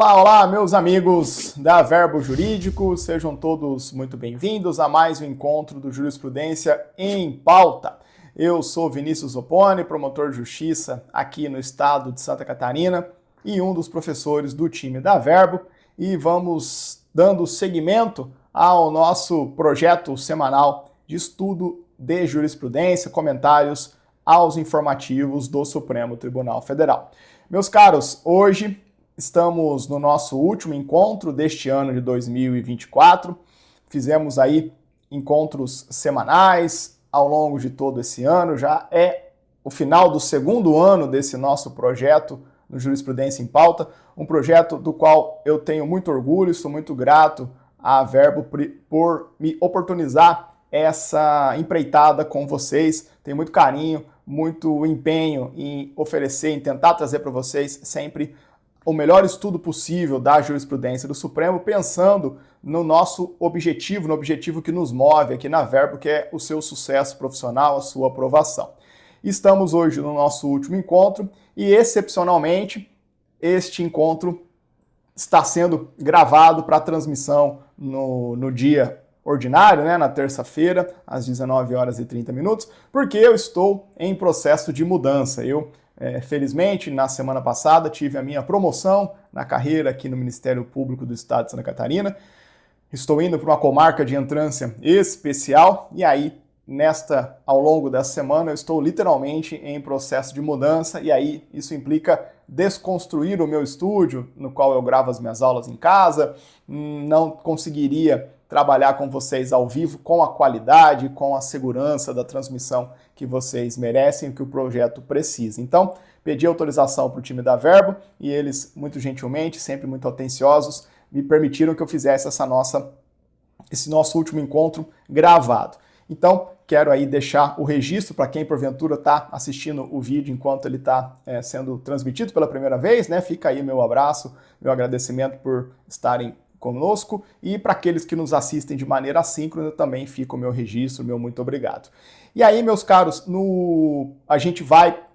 Olá, olá, meus amigos da Verbo Jurídico, sejam todos muito bem-vindos a mais um encontro do Jurisprudência em Pauta. Eu sou Vinícius Opponi, promotor de justiça aqui no estado de Santa Catarina e um dos professores do time da Verbo, e vamos dando seguimento ao nosso projeto semanal de estudo de jurisprudência, comentários aos informativos do Supremo Tribunal Federal. Meus caros, hoje estamos no nosso último encontro deste ano de 2024. Fizemos aí encontros semanais ao longo de todo esse ano. Já é o final do segundo ano desse nosso projeto no Jurisprudência em Pauta, um projeto do qual eu tenho muito orgulho e sou muito grato à Verbo por me oportunizar essa empreitada com vocês. Tenho muito carinho, muito empenho em oferecer, em tentar trazer para vocês sempre o melhor estudo possível da jurisprudência do Supremo, pensando no nosso objetivo, no objetivo que nos move aqui na Verbo, que é o seu sucesso profissional, a sua aprovação. Estamos hoje no nosso último encontro e, excepcionalmente, este encontro está sendo gravado para transmissão no dia ordinário, né, na terça-feira, às 19 horas e 30 minutos, porque eu estou em processo de mudança. Felizmente, na semana passada, tive a minha promoção na carreira aqui no Ministério Público do Estado de Santa Catarina. Estou indo para uma comarca de entrância especial e aí, ao longo dessa semana, eu estou literalmente em processo de mudança e aí isso implica desconstruir o meu estúdio, no qual eu gravo as minhas aulas em casa. Não conseguiria trabalhar com vocês ao vivo com a qualidade, com a segurança da transmissão que vocês merecem e que o projeto precisa. Então, pedi autorização para o time da Verbo e eles, muito gentilmente, sempre muito atenciosos, me permitiram que eu fizesse esse nosso último encontro gravado. Então, quero aí deixar o registro para quem, porventura, está assistindo o vídeo enquanto ele está sendo transmitido pela primeira vez, né? Fica aí meu abraço, meu agradecimento por estarem conosco, e para aqueles que nos assistem de maneira assíncrona também fica o meu registro, meu muito obrigado. E aí, meus caros,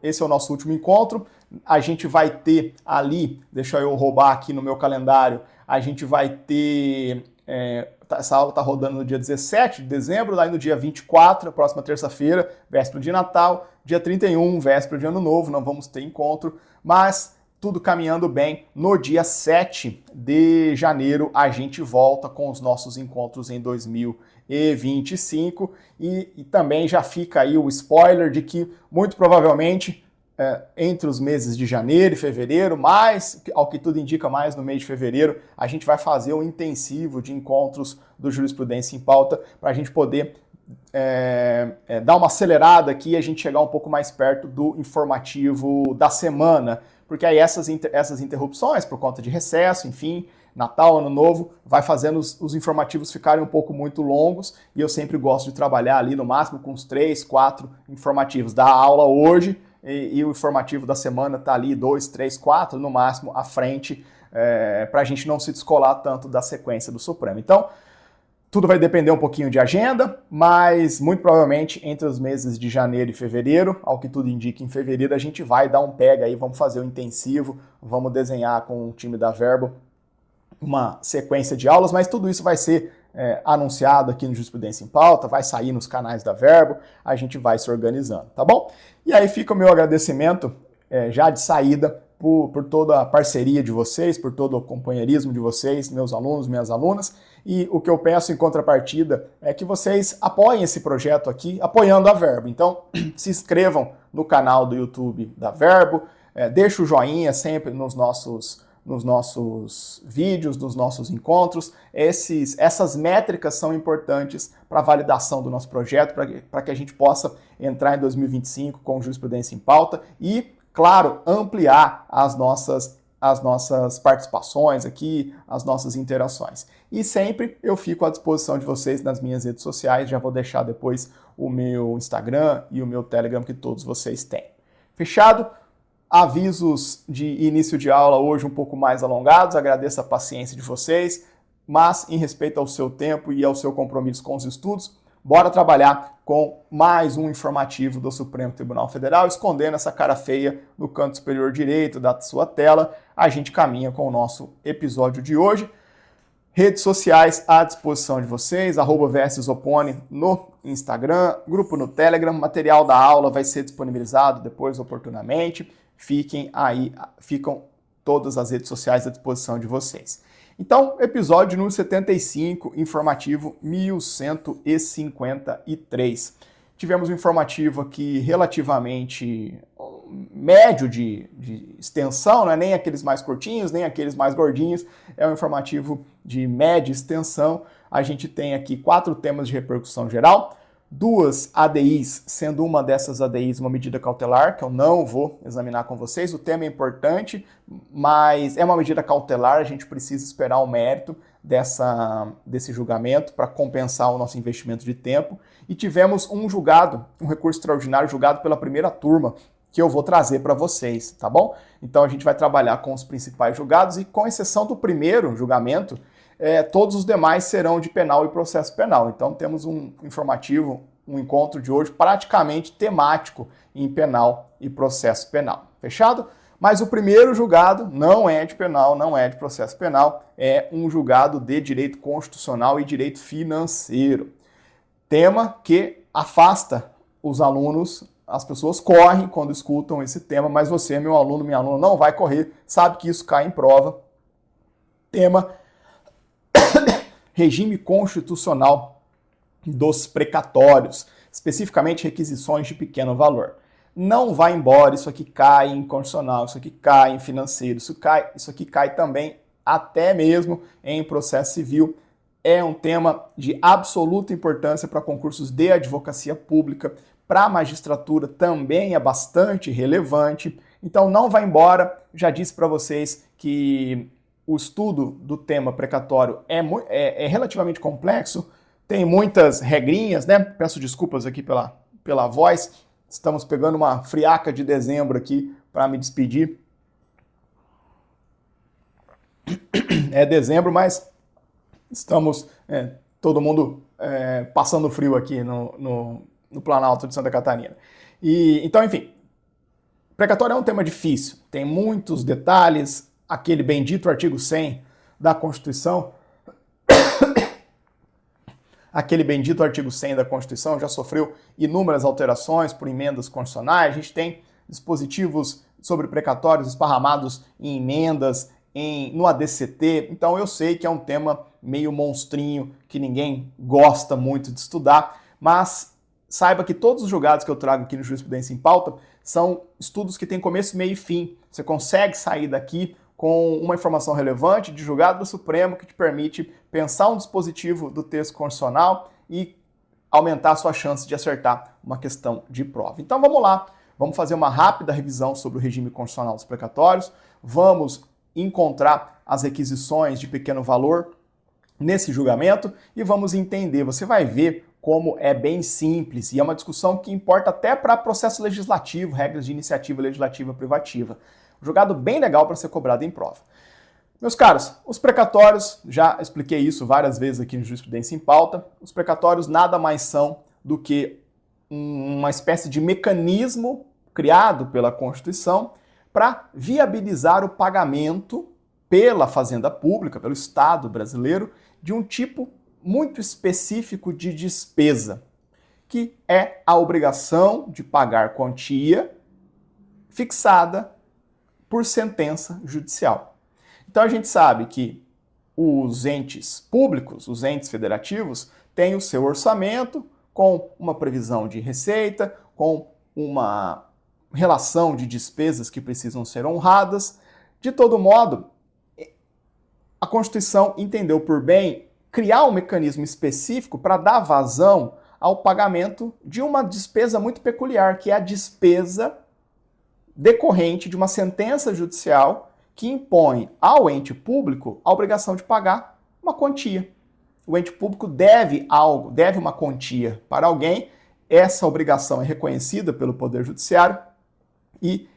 esse é o nosso último encontro, a gente vai ter ali, deixa eu roubar aqui no meu calendário, a gente vai ter, essa aula está rodando no dia 17 de dezembro, daí no dia 24, a próxima terça-feira, véspera de Natal, dia 31, véspera de Ano Novo, não vamos ter encontro, mas tudo caminhando bem. No dia 7 de janeiro, a gente volta com os nossos encontros em 2025 e também já fica aí o spoiler de que, muito provavelmente, entre os meses de janeiro e fevereiro, mas, ao que tudo indica, mais no mês de fevereiro, a gente vai fazer um intensivo de encontros do Jurisprudência em Pauta para a gente poder dar uma acelerada aqui e a gente chegar um pouco mais perto do informativo da semana, porque aí essas interrupções por conta de recesso, enfim, Natal, Ano Novo, vai fazendo os informativos ficarem um pouco muito longos e eu sempre gosto de trabalhar ali no máximo com uns 3, 4 informativos. Dá aula hoje e o informativo da semana está ali 2, 3, 4 no máximo à frente, para a gente não se descolar tanto da sequência do Supremo. Então, tudo vai depender um pouquinho de agenda, mas muito provavelmente entre os meses de janeiro e fevereiro, ao que tudo indica, em fevereiro a gente vai dar um pega aí, vamos fazer um intensivo, vamos desenhar com o time da Verbo uma sequência de aulas, mas tudo isso vai ser anunciado aqui no Jurisprudência em Pauta, vai sair nos canais da Verbo, a gente vai se organizando, tá bom? E aí fica o meu agradecimento já de saída por toda a parceria de vocês, por todo o companheirismo de vocês, meus alunos, minhas alunas, e o que eu peço em contrapartida é que vocês apoiem esse projeto aqui, apoiando a Verbo. Então, se inscrevam no canal do YouTube da Verbo, deixa o joinha sempre nos nossos vídeos, nos nossos encontros. Essas métricas são importantes para a validação do nosso projeto, para que a gente possa entrar em 2025 com Jurisprudência em Pauta e, claro, ampliar as nossas participações aqui, as nossas interações. E sempre eu fico à disposição de vocês nas minhas redes sociais, já vou deixar depois o meu Instagram e o meu Telegram que todos vocês têm. Fechado? Avisos de início de aula hoje um pouco mais alongados, agradeço a paciência de vocês, mas em respeito ao seu tempo e ao seu compromisso com os estudos, Bora trabalhar com mais um informativo do Supremo Tribunal Federal, escondendo essa cara feia no canto superior direito da sua tela. A gente caminha com o nosso episódio de hoje. Redes sociais à disposição de vocês, @VSZopone no Instagram, grupo no Telegram, material da aula vai ser disponibilizado depois oportunamente. Ficam todas as redes sociais à disposição de vocês. Então, episódio número 75, informativo 1153. Tivemos um informativo aqui relativamente médio de extensão, não é nem aqueles mais curtinhos, nem aqueles mais gordinhos, é um informativo de média extensão. A gente tem aqui 4 temas de repercussão geral, 2 ADIs, sendo uma dessas ADIs uma medida cautelar, que eu não vou examinar com vocês. O tema é importante, mas é uma medida cautelar, a gente precisa esperar o mérito desse julgamento para compensar o nosso investimento de tempo. E tivemos um recurso extraordinário julgado pela primeira turma, que eu vou trazer para vocês, tá bom? Então a gente vai trabalhar com os principais julgados e, com exceção do primeiro julgamento, todos os demais serão de penal e processo penal. Então temos um informativo, um encontro de hoje praticamente temático em penal e processo penal. Fechado? Mas o primeiro julgado não é de penal, não é de processo penal, é um julgado de direito constitucional e direito financeiro. Tema que afasta os alunos, as pessoas correm quando escutam esse tema, mas você, meu aluno, minha aluna, não vai correr, sabe que isso cai em prova. Tema regime constitucional dos precatórios, especificamente requisições de pequeno valor. Não vai embora, isso aqui cai em constitucional, isso aqui cai em financeiro, isso aqui cai também até mesmo em processo civil. É um tema de absoluta importância para concursos de advocacia pública, para a magistratura também é bastante relevante. Então não vai embora, já disse para vocês que o estudo do tema precatório é relativamente complexo, tem muitas regrinhas, né? Peço desculpas aqui pela voz, estamos pegando uma friaca de dezembro aqui para me despedir. É dezembro, mas estamos todo mundo passando frio aqui no Planalto de Santa Catarina. Então, enfim, precatório é um tema difícil, tem muitos detalhes. Aquele bendito artigo 100 da Constituição, já sofreu inúmeras alterações por emendas constitucionais. A gente tem dispositivos sobre precatórios esparramados em emendas, no ADCT. Então eu sei que é um tema meio monstrinho, que ninguém gosta muito de estudar, mas saiba que todos os julgados que eu trago aqui no Jurisprudência em Pauta são estudos que têm começo, meio e fim. Você consegue sair daqui com uma informação relevante de julgado do Supremo que te permite pensar um dispositivo do texto constitucional e aumentar a sua chance de acertar uma questão de prova. Então vamos lá, vamos fazer uma rápida revisão sobre o regime constitucional dos precatórios, vamos encontrar as requisições de pequeno valor nesse julgamento e vamos entender. Você vai ver como é bem simples e é uma discussão que importa até para processo legislativo, regras de iniciativa legislativa privativa. Um julgado bem legal para ser cobrado em prova. Meus caros, os precatórios, já expliquei isso várias vezes aqui no Jurisprudência em Pauta, os precatórios nada mais são do que uma espécie de mecanismo criado pela Constituição para viabilizar o pagamento pela Fazenda Pública, pelo Estado brasileiro, de um tipo muito específico de despesa, que é a obrigação de pagar quantia fixada por sentença judicial. Então a gente sabe que os entes públicos, os entes federativos, têm o seu orçamento com uma previsão de receita, com uma relação de despesas que precisam ser honradas. De todo modo, a Constituição entendeu por bem criar um mecanismo específico para dar vazão ao pagamento de uma despesa muito peculiar, que é a despesa decorrente de uma sentença judicial que impõe ao ente público a obrigação de pagar uma quantia. O ente público deve algo, deve uma quantia para alguém, essa obrigação é reconhecida pelo Poder Judiciário e,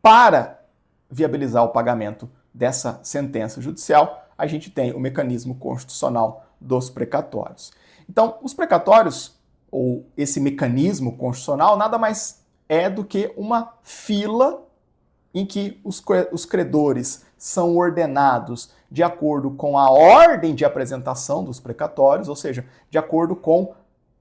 para viabilizar o pagamento dessa sentença judicial, a gente tem o mecanismo constitucional dos precatórios. Então, os precatórios ou esse mecanismo constitucional, nada mais é do que uma fila em que os credores são ordenados de acordo com a ordem de apresentação dos precatórios, ou seja, de acordo com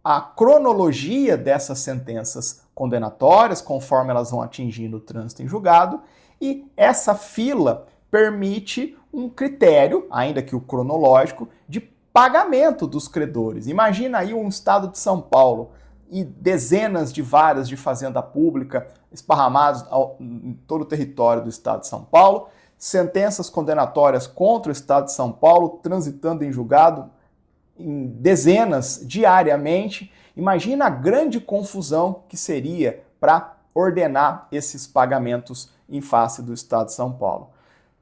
a cronologia dessas sentenças condenatórias, conforme elas vão atingindo o trânsito em julgado, e essa fila permite um critério, ainda que o cronológico, de pagamento dos credores. Imagina aí um estado de São Paulo e dezenas de varas de fazenda pública esparramadas em todo o território do estado de São Paulo, sentenças condenatórias contra o estado de São Paulo transitando em julgado em dezenas diariamente. Imagina a grande confusão que seria para ordenar esses pagamentos em face do estado de São Paulo.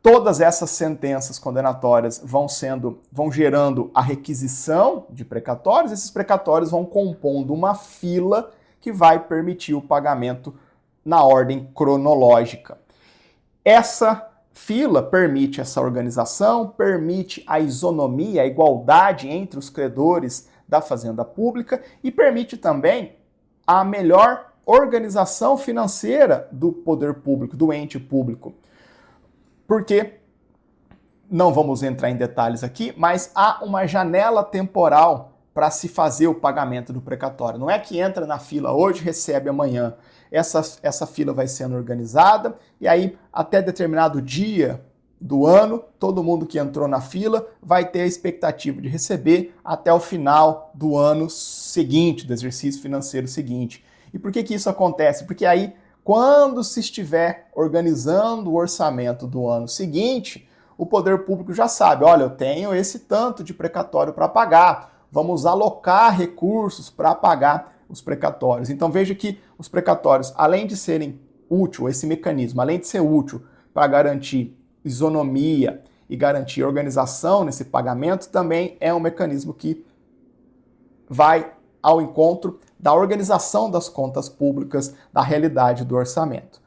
Todas essas sentenças condenatórias vão gerando a requisição de precatórios, esses precatórios vão compondo uma fila que vai permitir o pagamento na ordem cronológica. Essa fila permite essa organização, permite a isonomia, a igualdade entre os credores da fazenda pública e permite também a melhor organização financeira do poder público, do ente público. Porque, não vamos entrar em detalhes aqui, mas há uma janela temporal para se fazer o pagamento do precatório. Não é que entra na fila hoje, recebe amanhã. Essa fila vai sendo organizada e aí, até determinado dia do ano, todo mundo que entrou na fila vai ter a expectativa de receber até o final do ano seguinte, do exercício financeiro seguinte. E por que isso acontece? Porque aí, quando se estiver organizando o orçamento do ano seguinte, o poder público já sabe, olha, eu tenho esse tanto de precatório para pagar, vamos alocar recursos para pagar os precatórios. Então veja que os precatórios, além de serem útil, esse mecanismo, além de ser útil para garantir isonomia e garantir organização nesse pagamento, também é um mecanismo que vai ao encontro da organização das contas públicas, da realidade do orçamento.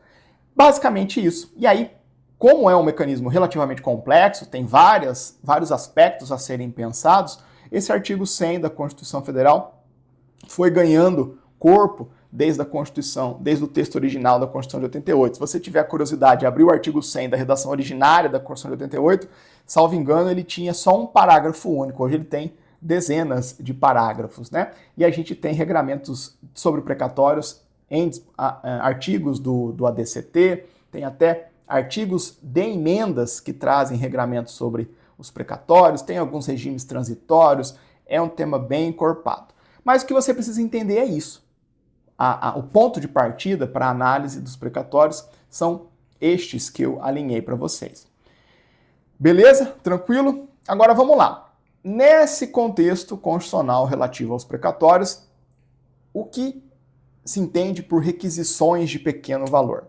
Basicamente isso. E aí, como é um mecanismo relativamente complexo, tem vários aspectos a serem pensados, esse artigo 100 da Constituição Federal foi ganhando corpo desde a Constituição, desde o texto original da Constituição de 88. Se você tiver curiosidade de abrir o artigo 100 da redação originária da Constituição de 88, salvo engano, ele tinha só um parágrafo único. Hoje ele tem dezenas de parágrafos, né? E a gente tem regramentos sobre precatórios em artigos do ADCT, tem até artigos de emendas que trazem regramentos sobre os precatórios, tem alguns regimes transitórios, é um tema bem encorpado. Mas o que você precisa entender é isso. O ponto de partida para a análise dos precatórios são estes que eu alinhei para vocês. Beleza? Tranquilo? Agora vamos lá. Nesse contexto constitucional relativo aos precatórios, o que se entende por requisições de pequeno valor?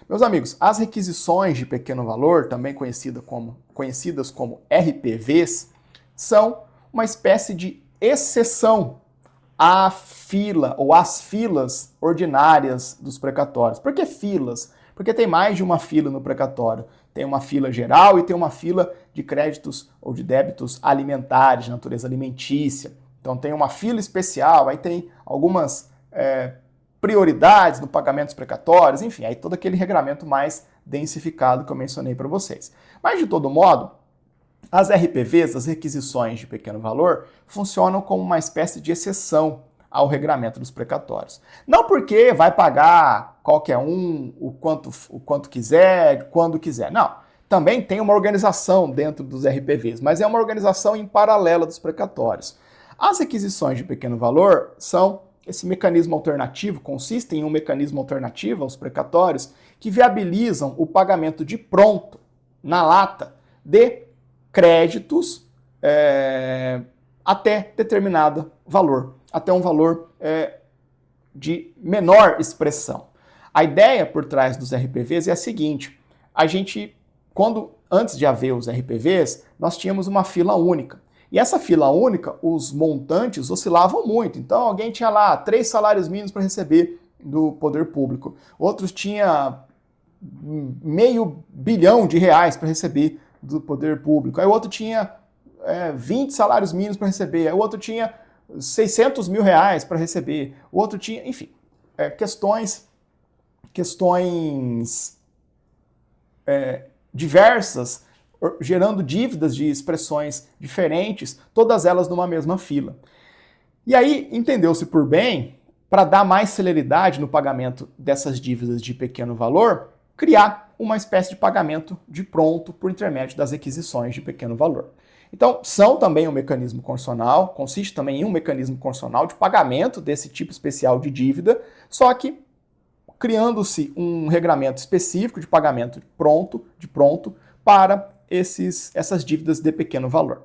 Meus amigos, as requisições de pequeno valor, também conhecidas como RPVs, são uma espécie de exceção à fila ou às filas ordinárias dos precatórios. Por que filas? Porque tem mais de uma fila no precatório. Tem uma fila geral e tem uma fila de créditos ou de débitos alimentares, de natureza alimentícia. Então tem uma fila especial, aí tem algumas prioridades no pagamento dos precatórios, enfim, aí todo aquele regramento mais densificado que eu mencionei para vocês. Mas de todo modo, as RPVs, as requisições de pequeno valor, funcionam como uma espécie de exceção ao regramento dos precatórios. Não porque vai pagar qualquer um o quanto quiser, quando quiser. Não. Também tem uma organização dentro dos RPVs, mas é uma organização em paralela dos precatórios. As requisições de pequeno valor são esse mecanismo alternativo, consistem em um mecanismo alternativo aos precatórios que viabilizam o pagamento de pronto, na lata, de créditos até determinado valor, até um valor de menor expressão. A ideia por trás dos RPVs é a seguinte: antes de haver os RPVs, nós tínhamos uma fila única. E essa fila única, os montantes oscilavam muito. Então alguém tinha lá 3 salários mínimos para receber do poder público. Outros tinham R$500 bilhão para receber do poder público. Aí o outro tinha 20 salários mínimos para receber. Aí o outro tinha 600 mil reais para receber, o outro tinha, enfim, questões diversas, gerando dívidas de expressões diferentes, todas elas numa mesma fila. E aí entendeu-se por bem, para dar mais celeridade no pagamento dessas dívidas de pequeno valor, criar uma espécie de pagamento de pronto por intermédio das requisições de pequeno valor. Então, são também um mecanismo constitucional, consiste também em um mecanismo constitucional de pagamento desse tipo especial de dívida, só que criando-se um regramento específico de pagamento de pronto para essas dívidas de pequeno valor.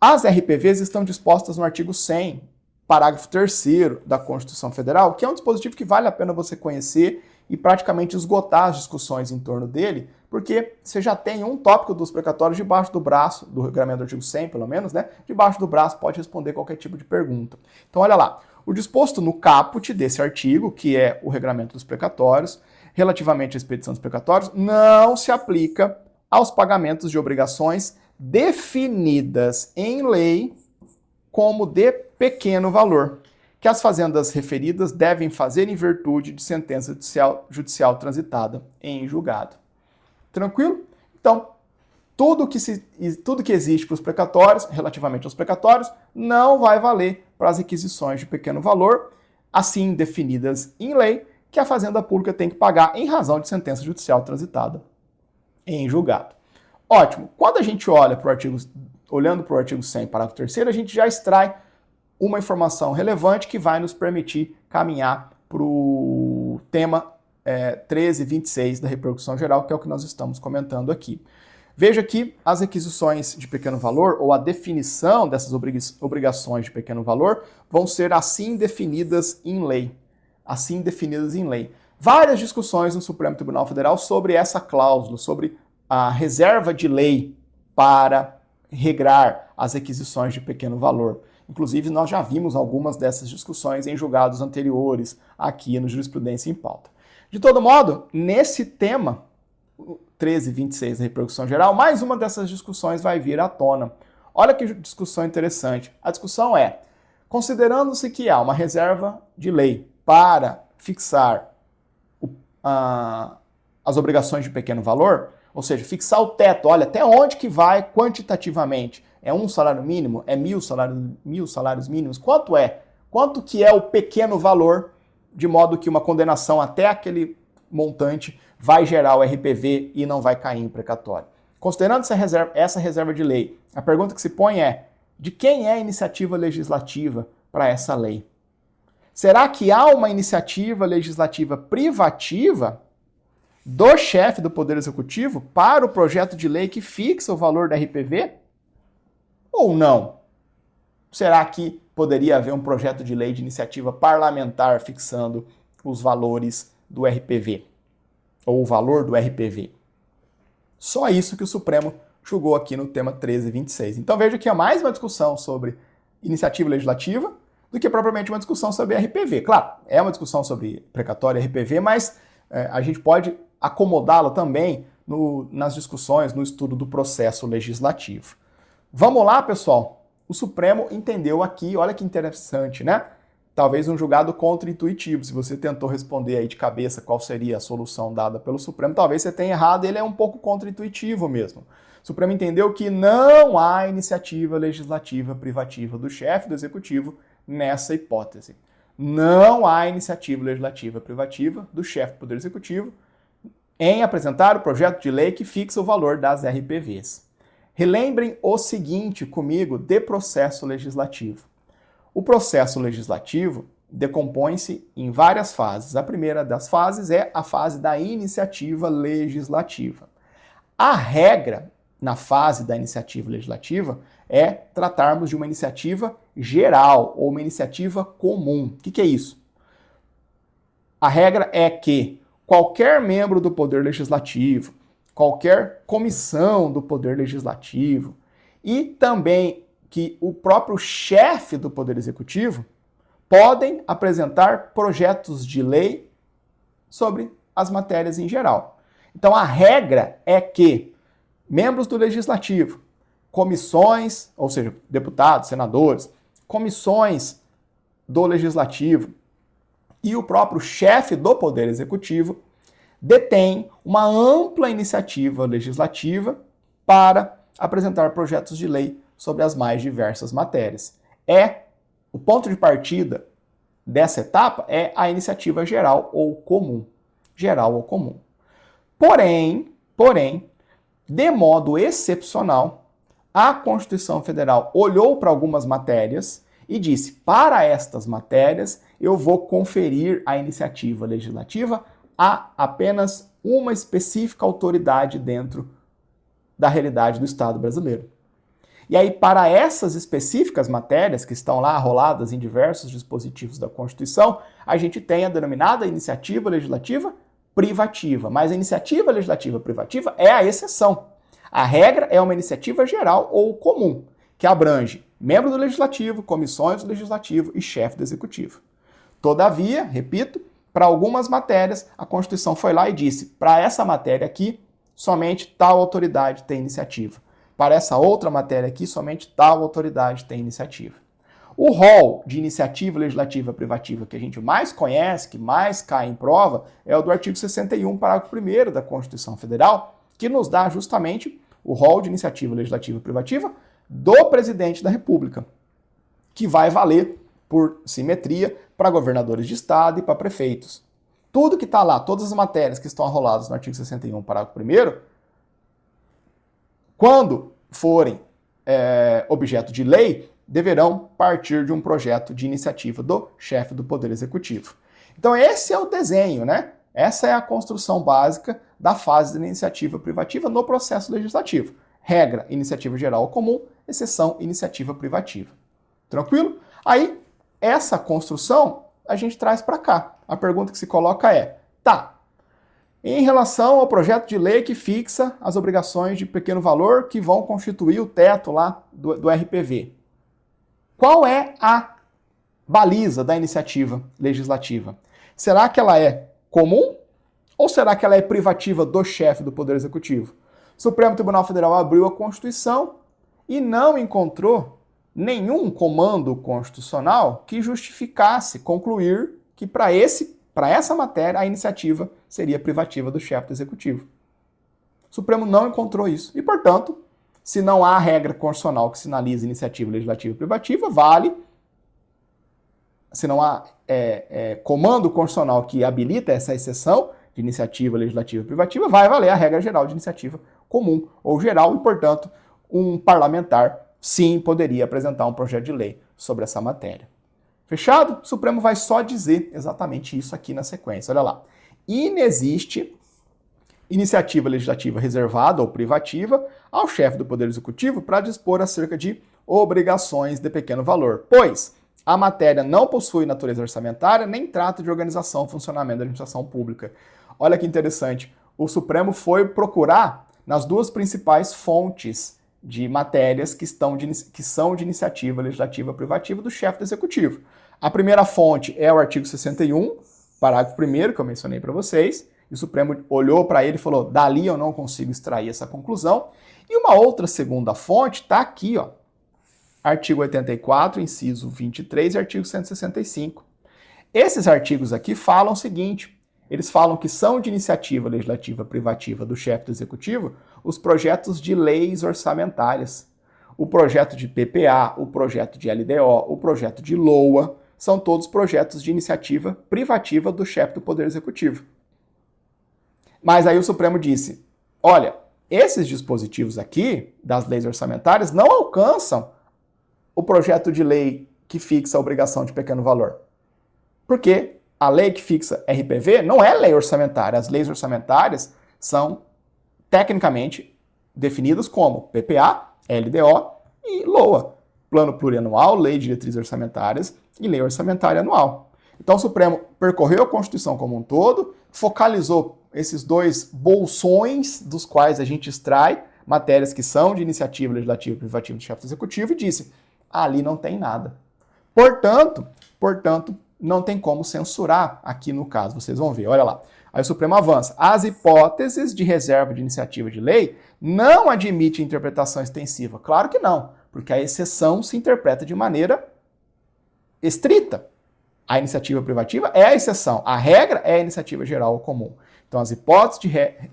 As RPVs estão dispostas no artigo 100, parágrafo 3º da Constituição Federal, que é um dispositivo que vale a pena você conhecer e praticamente esgotar as discussões em torno dele, porque você já tem um tópico dos precatórios debaixo do braço, do regulamento do artigo 100, pelo menos, né? Debaixo do braço pode responder qualquer tipo de pergunta. Então, olha lá. O disposto no caput desse artigo, que é o regulamento dos precatórios, relativamente à expedição dos precatórios, não se aplica aos pagamentos de obrigações definidas em lei como de pequeno valor, que as fazendas referidas devem fazer em virtude de sentença judicial transitada em julgado. Tranquilo? Então, tudo que existe para os precatórios, relativamente aos precatórios, não vai valer para as requisições de pequeno valor, assim definidas em lei, que a Fazenda Pública tem que pagar em razão de sentença judicial transitada em julgado. Ótimo. Quando a gente olha para o artigo, olhando para o artigo 100, parágrafo 3º, a gente já extrai uma informação relevante que vai nos permitir caminhar para o tema 1326 da repercussão geral, que é o que nós estamos comentando aqui. Veja que as requisições de pequeno valor, ou a definição dessas obrigações de pequeno valor, vão ser assim definidas em lei. Assim definidas em lei. Várias discussões no Supremo Tribunal Federal sobre essa cláusula, sobre a reserva de lei para regrar as requisições de pequeno valor. Inclusive, nós já vimos algumas dessas discussões em julgados anteriores aqui no Jurisprudência em Pauta. De todo modo, nesse tema 1326 da repercussão geral, mais uma dessas discussões vai vir à tona. Olha que discussão interessante. A discussão é, considerando-se que há uma reserva de lei para fixar as obrigações de pequeno valor, ou seja, fixar o teto, olha, até onde que vai quantitativamente? É um salário mínimo? É 1.000 salários mínimos? Quanto é? Quanto que é o pequeno valor, de modo que uma condenação até aquele montante vai gerar o RPV e não vai cair em precatório? Considerando essa reserva de lei, a pergunta que se põe é, de quem é a iniciativa legislativa para essa lei? Será que há uma iniciativa legislativa privativa do chefe do Poder Executivo para o projeto de lei que fixa o valor da RPV? Ou não? Será que poderia haver um projeto de lei de iniciativa parlamentar fixando os valores do RPV? Ou o valor do RPV? Só isso que o Supremo julgou aqui no tema 1326. Então veja que é mais uma discussão sobre iniciativa legislativa do que propriamente uma discussão sobre RPV. Claro, é uma discussão sobre precatório e RPV, mas a gente pode acomodá-la também nas discussões, no estudo do processo legislativo. Vamos lá, pessoal? O Supremo entendeu aqui, olha que interessante, né? Talvez um julgado contra-intuitivo. Se você tentou responder aí de cabeça qual seria a solução dada pelo Supremo, talvez você tenha errado, ele é um pouco contra-intuitivo mesmo. O Supremo entendeu que não há iniciativa legislativa privativa do chefe do Executivo nessa hipótese. Não há iniciativa legislativa privativa do chefe do Poder Executivo em apresentar o projeto de lei que fixa o valor das RPVs. Relembrem o seguinte comigo de processo legislativo. O processo legislativo decompõe-se em várias fases. A primeira das fases é a fase da iniciativa legislativa. A regra na fase da iniciativa legislativa é tratarmos de uma iniciativa geral ou uma iniciativa comum. O que é isso? A regra é que qualquer membro do Poder Legislativo, qualquer comissão do Poder Legislativo e também que o próprio chefe do Poder Executivo podem apresentar projetos de lei sobre as matérias em geral. Então a regra é que membros do Legislativo, comissões, ou seja, deputados, senadores, comissões do Legislativo e o próprio chefe do Poder Executivo detém uma ampla iniciativa legislativa para apresentar projetos de lei sobre as mais diversas matérias. O ponto de partida dessa etapa é a iniciativa geral ou comum. Geral ou comum. Porém, de modo excepcional, a Constituição Federal olhou para algumas matérias e disse: para estas matérias, eu vou conferir a iniciativa legislativa a apenas uma específica autoridade dentro da realidade do Estado brasileiro. E aí, para essas específicas matérias que estão lá arroladas em diversos dispositivos da Constituição, a gente tem a denominada iniciativa legislativa privativa. Mas a iniciativa legislativa privativa é a exceção. A regra é uma iniciativa geral ou comum, que abrange membro do Legislativo, comissões do Legislativo e chefe do Executivo. Todavia, repito, para algumas matérias, a Constituição foi lá e disse: para essa matéria aqui, somente tal autoridade tem iniciativa. Para essa outra matéria aqui, somente tal autoridade tem iniciativa. O rol de iniciativa legislativa privativa que a gente mais conhece, que mais cai em prova, é o do artigo 61, parágrafo 1º da Constituição Federal, que nos dá justamente o rol de iniciativa legislativa privativa do presidente da República, que vai valer, por simetria, para governadores de estado e para prefeitos. Tudo que está lá, todas as matérias que estão arroladas no artigo 61, parágrafo 1º, quando forem objeto de lei, deverão partir de um projeto de iniciativa do chefe do Poder Executivo. Então esse é o desenho, né? Essa é a construção básica da fase da iniciativa privativa no processo legislativo. Regra, iniciativa geral ou comum, exceção, iniciativa privativa. Tranquilo? Aí, essa construção a gente traz para cá. A pergunta que se coloca é: em relação ao projeto de lei que fixa as obrigações de pequeno valor que vão constituir o teto lá do RPV, qual é a baliza da iniciativa legislativa? Será que ela é comum ou será que ela é privativa do chefe do Poder Executivo? O Supremo Tribunal Federal abriu a Constituição e não encontrou nenhum comando constitucional que justificasse concluir que para essa matéria a iniciativa seria privativa do chefe do Executivo. O Supremo não encontrou isso e, portanto, se não há regra constitucional que sinalize iniciativa legislativa privativa, vale. Se não há comando constitucional que habilita essa exceção de iniciativa legislativa privativa, vai valer a regra geral de iniciativa comum ou geral e, portanto, um parlamentar, sim, poderia apresentar um projeto de lei sobre essa matéria. Fechado? O Supremo vai só dizer exatamente isso aqui na sequência. Olha lá. Inexiste iniciativa legislativa reservada ou privativa ao chefe do Poder Executivo para dispor acerca de obrigações de pequeno valor, pois a matéria não possui natureza orçamentária nem trata de organização e funcionamento da administração pública. Olha que interessante. O Supremo foi procurar nas duas principais fontes de matérias que são de iniciativa legislativa privativa do chefe do Executivo. A primeira fonte é o artigo 61, parágrafo 1º, que eu mencionei para vocês. E o Supremo olhou para ele e falou: dali eu não consigo extrair essa conclusão. E uma outra segunda fonte está aqui, ó. Artigo 84, inciso 23 e artigo 165. Esses artigos aqui falam o seguinte: eles falam que são de iniciativa legislativa privativa do chefe do Executivo os projetos de leis orçamentárias. O projeto de PPA, o projeto de LDO, o projeto de LOA, são todos projetos de iniciativa privativa do chefe do Poder Executivo. Mas aí o Supremo disse: olha, esses dispositivos aqui das leis orçamentárias não alcançam o projeto de lei que fixa a obrigação de pequeno valor. Porque a lei que fixa RPV não é lei orçamentária. As leis orçamentárias são tecnicamente definidas como PPA, LDO e LOA. Plano Plurianual, Lei de Diretrizes Orçamentárias e Lei Orçamentária Anual. Então o Supremo percorreu a Constituição como um todo, focalizou esses dois bolsões dos quais a gente extrai matérias que são de iniciativa legislativa privativa do chefe do Executivo e disse: ali não tem nada. Portanto, não tem como censurar aqui no caso. Vocês vão ver, olha lá. Aí o Supremo avança. As hipóteses de reserva de iniciativa de lei não admitem interpretação extensiva. Claro que não, porque a exceção se interpreta de maneira estrita. A iniciativa privativa é a exceção. A regra é a iniciativa geral ou comum. Então, as hipóteses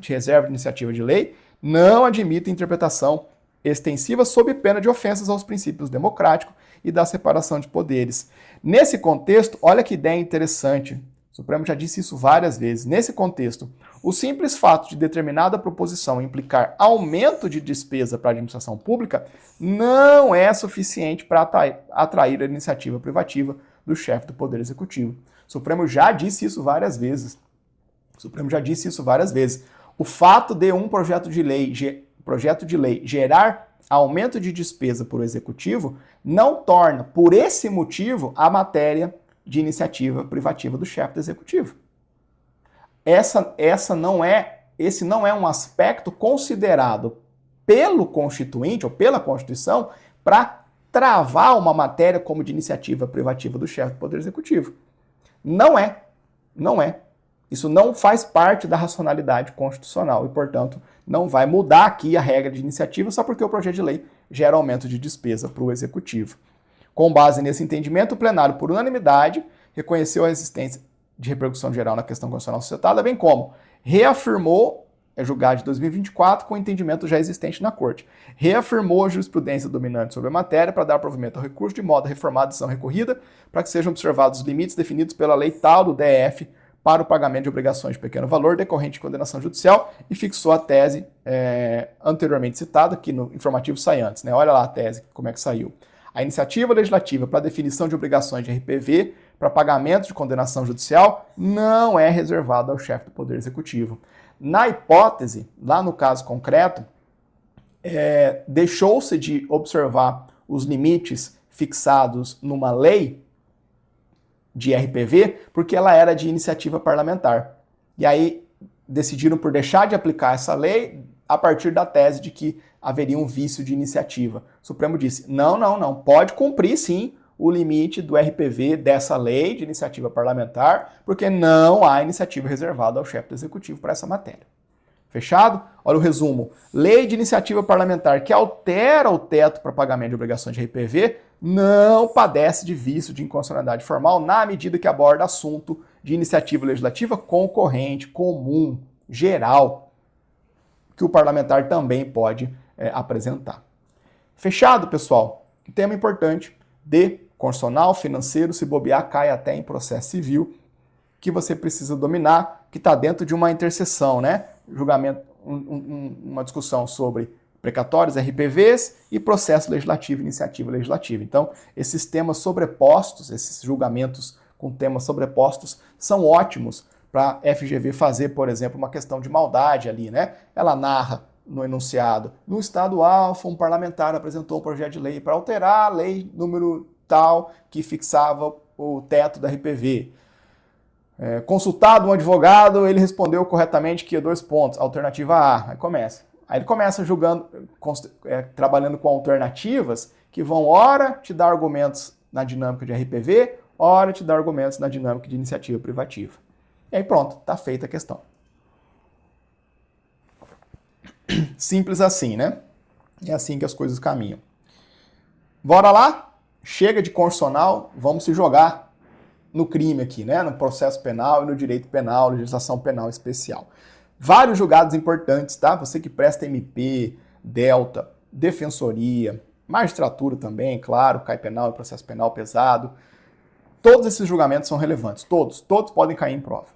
de reserva de iniciativa de lei não admitem interpretação extensiva sob pena de ofensas aos princípios democráticos e da separação de poderes. Nesse contexto, olha que ideia interessante. O Supremo já disse isso várias vezes. Nesse contexto, o simples fato de determinada proposição implicar aumento de despesa para a administração pública não é suficiente para atrair a iniciativa privativa do chefe do Poder Executivo. O Supremo já disse isso várias vezes. O fato de um projeto de lei gerar aumento de despesa para o Executivo não torna, por esse motivo, a matéria de iniciativa privativa do chefe do Executivo. Esse não é um aspecto considerado pelo Constituinte ou pela Constituição para travar uma matéria como de iniciativa privativa do chefe do Poder Executivo. Não é. Isso não faz parte da racionalidade constitucional e, portanto, não vai mudar aqui a regra de iniciativa só porque o projeto de lei gera aumento de despesa para o Executivo. Com base nesse entendimento, o plenário, por unanimidade, reconheceu a existência de repercussão geral na questão constitucional suscitada, bem como reafirmou, julgado de 2024, com o entendimento já existente na Corte, reafirmou a jurisprudência dominante sobre a matéria para dar provimento ao recurso de modo a reformar a decisão recorrida para que sejam observados os limites definidos pela lei tal do DF para o pagamento de obrigações de pequeno valor decorrente de condenação judicial e fixou a tese anteriormente citada, que no informativo sai antes, né? Olha lá a tese, como é que saiu. A iniciativa legislativa para a definição de obrigações de RPV para pagamento de condenação judicial não é reservada ao chefe do Poder Executivo. Na hipótese, lá no caso concreto, deixou-se de observar os limites fixados numa lei de RPV porque ela era de iniciativa parlamentar. E aí decidiram por deixar de aplicar essa lei a partir da tese de que haveria um vício de iniciativa. O Supremo disse, não, pode cumprir sim o limite do RPV dessa lei de iniciativa parlamentar, porque não há iniciativa reservada ao chefe do Executivo para essa matéria. Fechado? Olha o resumo. Lei de iniciativa parlamentar que altera o teto para pagamento de obrigações de RPV não padece de vício de inconstitucionalidade formal na medida que aborda assunto de iniciativa legislativa concorrente, comum, geral, que o parlamentar também pode apresentar. Fechado, pessoal? Um tema importante de constitucional, financeiro, se bobear, cai até em processo civil, que você precisa dominar, que está dentro de uma interseção, né? Julgamento, uma discussão sobre precatórios, RPVs e processo legislativo, iniciativa legislativa. Então, esses temas sobrepostos, esses julgamentos com temas sobrepostos, são ótimos para a FGV fazer, por exemplo, uma questão de maldade ali, né? Ela narra no enunciado, no estado alfa, um parlamentar apresentou um projeto de lei para alterar a lei número tal que fixava o teto da RPV. Consultado um advogado, ele respondeu corretamente que 2 pontos, alternativa A. Aí ele começa julgando, trabalhando com alternativas que vão, ora, te dar argumentos na dinâmica de RPV, ora, te dar argumentos na dinâmica de iniciativa privativa. E aí pronto, está feita a questão. Simples assim, né? É assim que as coisas caminham. Bora lá? Chega de constitucional, vamos se jogar no crime aqui, né? No processo penal e no direito penal, legislação penal especial. Vários julgados importantes, tá? Você que presta MP, Delta, Defensoria, magistratura também, claro, CAI penal e processo penal pesado. Todos esses julgamentos são relevantes, todos podem cair em prova.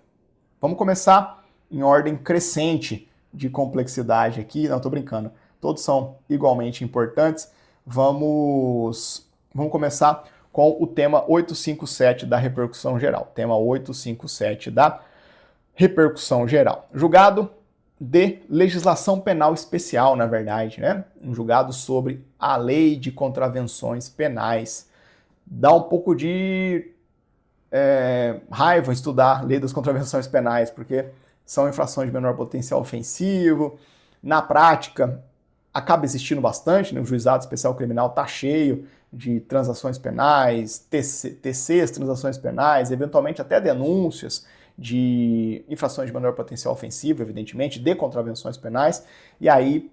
Vamos começar em ordem crescente de complexidade aqui, não, tô brincando, todos são igualmente importantes. Vamos começar com o tema 857 da repercussão geral. Tema 857 da repercussão geral. Julgado de legislação penal especial, na verdade, né? Um julgado sobre a lei de contravenções penais. Dá um pouco de raiva estudar a lei das contravenções penais, porque são infrações de menor potencial ofensivo. Na prática, acaba existindo bastante, né? O juizado especial criminal está cheio de transações penais, TCs, transações penais, eventualmente até denúncias de infrações de menor potencial ofensivo, evidentemente, de contravenções penais. E aí,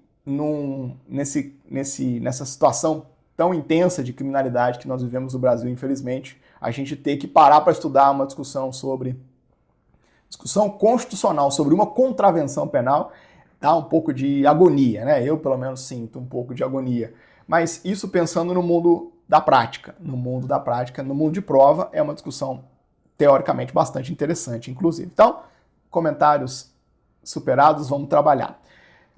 nessa situação tão intensa de criminalidade que nós vivemos no Brasil, infelizmente, a gente ter que parar para estudar uma discussão constitucional sobre uma contravenção penal, dá um pouco de agonia, né? Eu, pelo menos, sinto um pouco de agonia. Mas isso pensando no mundo da prática. No mundo da prática, no mundo de prova, é uma discussão teoricamente bastante interessante, inclusive. Então, comentários superados, vamos trabalhar.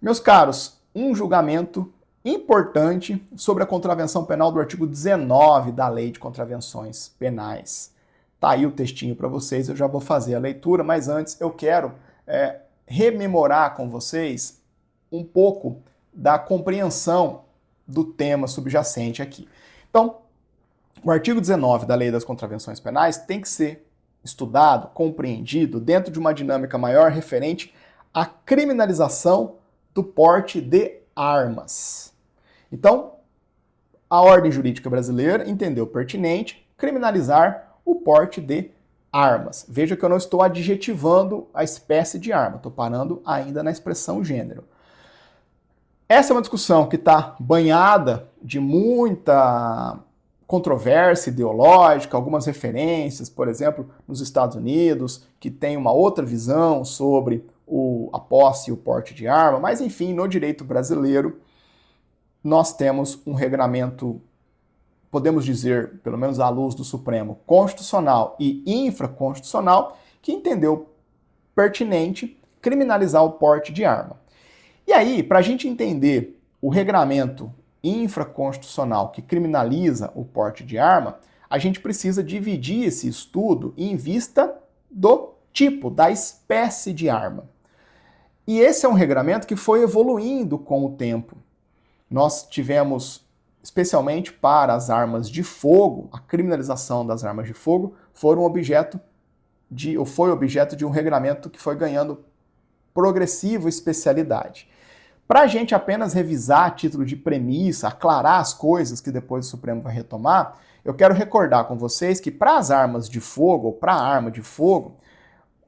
Meus caros, um julgamento importante sobre a contravenção penal do artigo 19 da Lei de Contravenções Penais. Tá aí o textinho para vocês, eu já vou fazer a leitura, mas antes eu quero rememorar com vocês um pouco da compreensão do tema subjacente aqui. Então, o artigo 19 da Lei das Contravenções Penais tem que ser estudado, compreendido dentro de uma dinâmica maior referente à criminalização do porte de armas. Então, a ordem jurídica brasileira entendeu pertinente criminalizar o porte de armas. Veja que eu não estou adjetivando a espécie de arma, estou parando ainda na expressão gênero. Essa é uma discussão que está banhada de muita controvérsia ideológica, algumas referências, por exemplo, nos Estados Unidos, que tem uma outra visão sobre a posse e o porte de arma, mas enfim, no direito brasileiro, nós temos um regramento, podemos dizer, pelo menos à luz do Supremo, constitucional e infraconstitucional, que entendeu pertinente criminalizar o porte de arma. E aí, para a gente entender o regramento infraconstitucional que criminaliza o porte de arma, a gente precisa dividir esse estudo em vista do tipo, da espécie de arma. E esse é um regramento que foi evoluindo com o tempo. Nós tivemos, especialmente para as armas de fogo, a criminalização das armas de fogo foi objeto de um regramento que foi ganhando progressiva especialidade. Para a gente apenas revisar a título de premissa, aclarar as coisas que depois o Supremo vai retomar, eu quero recordar com vocês que para as armas de fogo, ou para a arma de fogo,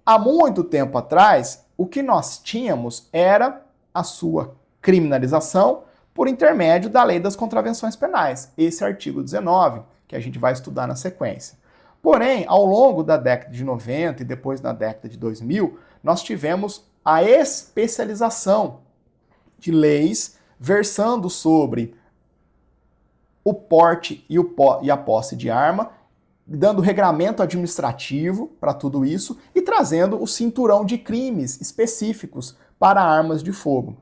há muito tempo atrás, o que nós tínhamos era a sua criminalização por intermédio da Lei das Contravenções Penais, esse artigo 19, que a gente vai estudar na sequência. Porém, ao longo da década de 90 e depois na década de 2000, nós tivemos a especialização de leis versando sobre o porte e a posse de arma, dando regramento administrativo para tudo isso e trazendo o cinturão de crimes específicos para armas de fogo.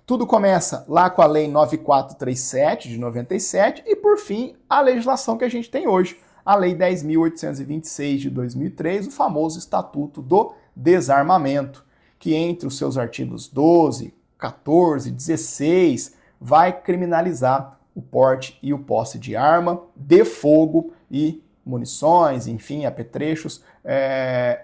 Tudo começa lá com a Lei 9437 de 97 e, por fim, a legislação que a gente tem hoje, a Lei 10.826 de 2003, o famoso Estatuto do Desarmamento, que entre os seus artigos 12, 14, 16, vai criminalizar o porte e o posse de arma de fogo e munições, enfim, apetrechos,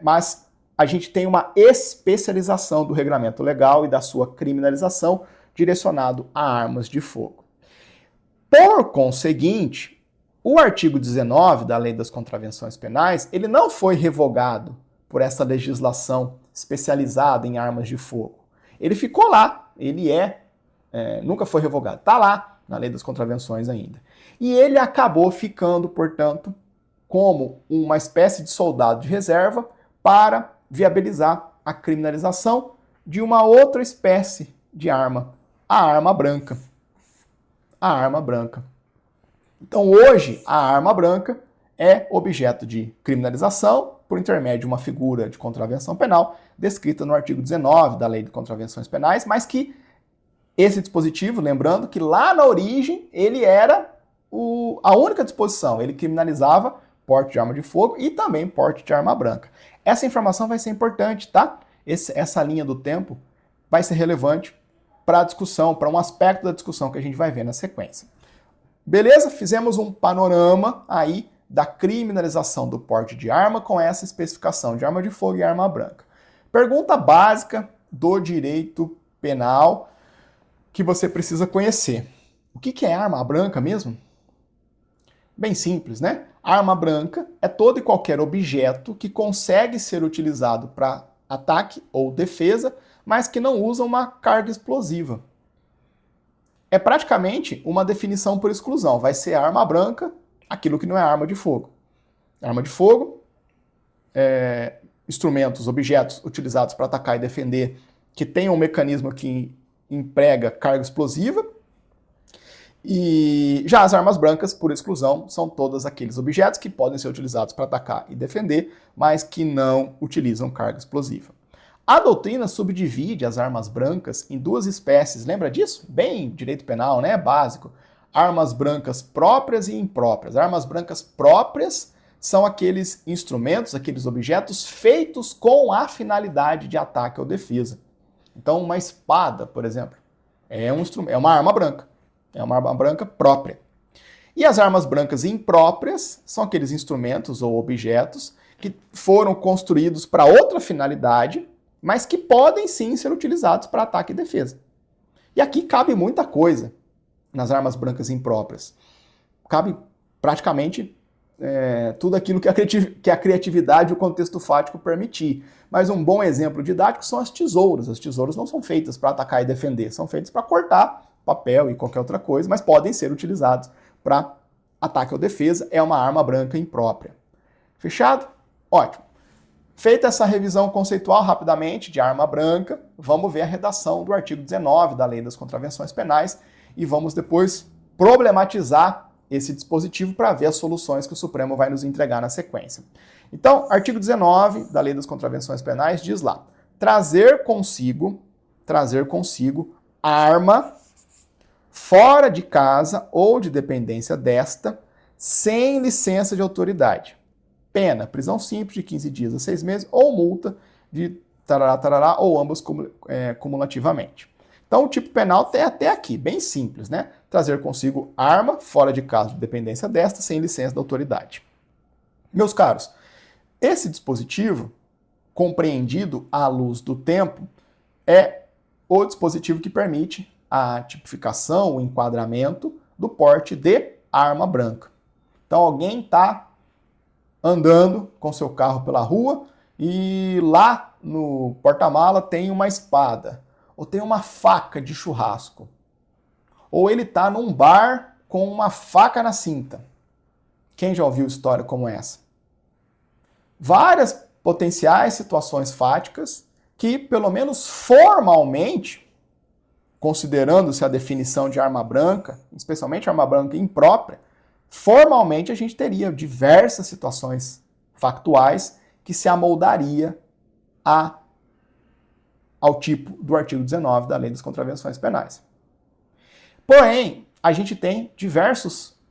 mas a gente tem uma especialização do regramento legal e da sua criminalização direcionado a armas de fogo. Por conseguinte, o artigo 19 da Lei das Contravenções Penais, ele não foi revogado por essa legislação especializada em armas de fogo. Ele ficou lá, ele nunca foi revogado, está lá na Lei das Contravenções ainda. E ele acabou ficando, portanto, como uma espécie de soldado de reserva para viabilizar a criminalização de uma outra espécie de arma, a arma branca. A arma branca. Então hoje a arma branca é objeto de criminalização por intermédio de uma figura de contravenção penal descrita no artigo 19 da Lei de Contravenções Penais, mas que esse dispositivo, lembrando que lá na origem ele era a única disposição, ele criminalizava porte de arma de fogo e também porte de arma branca. Essa informação vai ser importante, tá? Essa linha do tempo vai ser relevante para a discussão, para um aspecto da discussão que a gente vai ver na sequência. Beleza? Fizemos um panorama aí da criminalização do porte de arma com essa especificação de arma de fogo e arma branca. Pergunta básica do direito penal que você precisa conhecer. O que é arma branca mesmo? Bem simples, né? Arma branca é todo e qualquer objeto que consegue ser utilizado para ataque ou defesa, mas que não usa uma carga explosiva. É praticamente uma definição por exclusão. Vai ser arma branca aquilo que não é arma de fogo. Arma de fogo, instrumentos, objetos utilizados para atacar e defender que tem um mecanismo que emprega carga explosiva. E já as armas brancas, por exclusão, são todos aqueles objetos que podem ser utilizados para atacar e defender, mas que não utilizam carga explosiva. A doutrina subdivide as armas brancas em duas espécies, lembra disso? Bem direito penal, né? Básico. Armas brancas próprias e impróprias. Armas brancas próprias são aqueles instrumentos, aqueles objetos feitos com a finalidade de ataque ou defesa. Então, uma espada, por exemplo, é uma arma branca. É uma arma branca própria. E as armas brancas impróprias são aqueles instrumentos ou objetos que foram construídos para outra finalidade, mas que podem sim ser utilizados para ataque e defesa. E aqui cabe muita coisa nas armas brancas impróprias. Cabe praticamente tudo aquilo que a criatividade e o contexto fático permitir. Mas um bom exemplo didático são as tesouras. As tesouras não são feitas para atacar e defender, são feitas para cortar papel e qualquer outra coisa, mas podem ser utilizados para ataque ou defesa. É uma arma branca imprópria. Fechado? Ótimo. Feita essa revisão conceitual rapidamente de arma branca, vamos ver a redação do artigo 19 da Lei das Contravenções Penais e vamos depois problematizar esse dispositivo para ver as soluções que o Supremo vai nos entregar na sequência. Então, artigo 19 da Lei das Contravenções Penais diz lá: trazer consigo arma fora de casa ou de dependência desta, sem licença de autoridade. Pena, prisão simples de 15 dias a 6 meses ou multa de tarará, tarará, ou ambas cumulativamente. Então, o tipo penal tem até aqui, bem simples, né? Trazer consigo arma fora de casa de dependência desta, sem licença da autoridade. Meus caros, esse dispositivo, compreendido à luz do tempo, é o dispositivo que permite a tipificação, o enquadramento do porte de arma branca. Então alguém está andando com seu carro pela rua e lá no porta-mala tem uma espada, ou tem uma faca de churrasco, ou ele está num bar com uma faca na cinta. Quem já ouviu história como essa? Várias potenciais situações fáticas que, pelo menos formalmente, considerando-se a definição de arma branca, especialmente arma branca imprópria, formalmente a gente teria diversas situações factuais que se amoldaria ao tipo do artigo 19 da Lei das Contravenções Penais. Porém,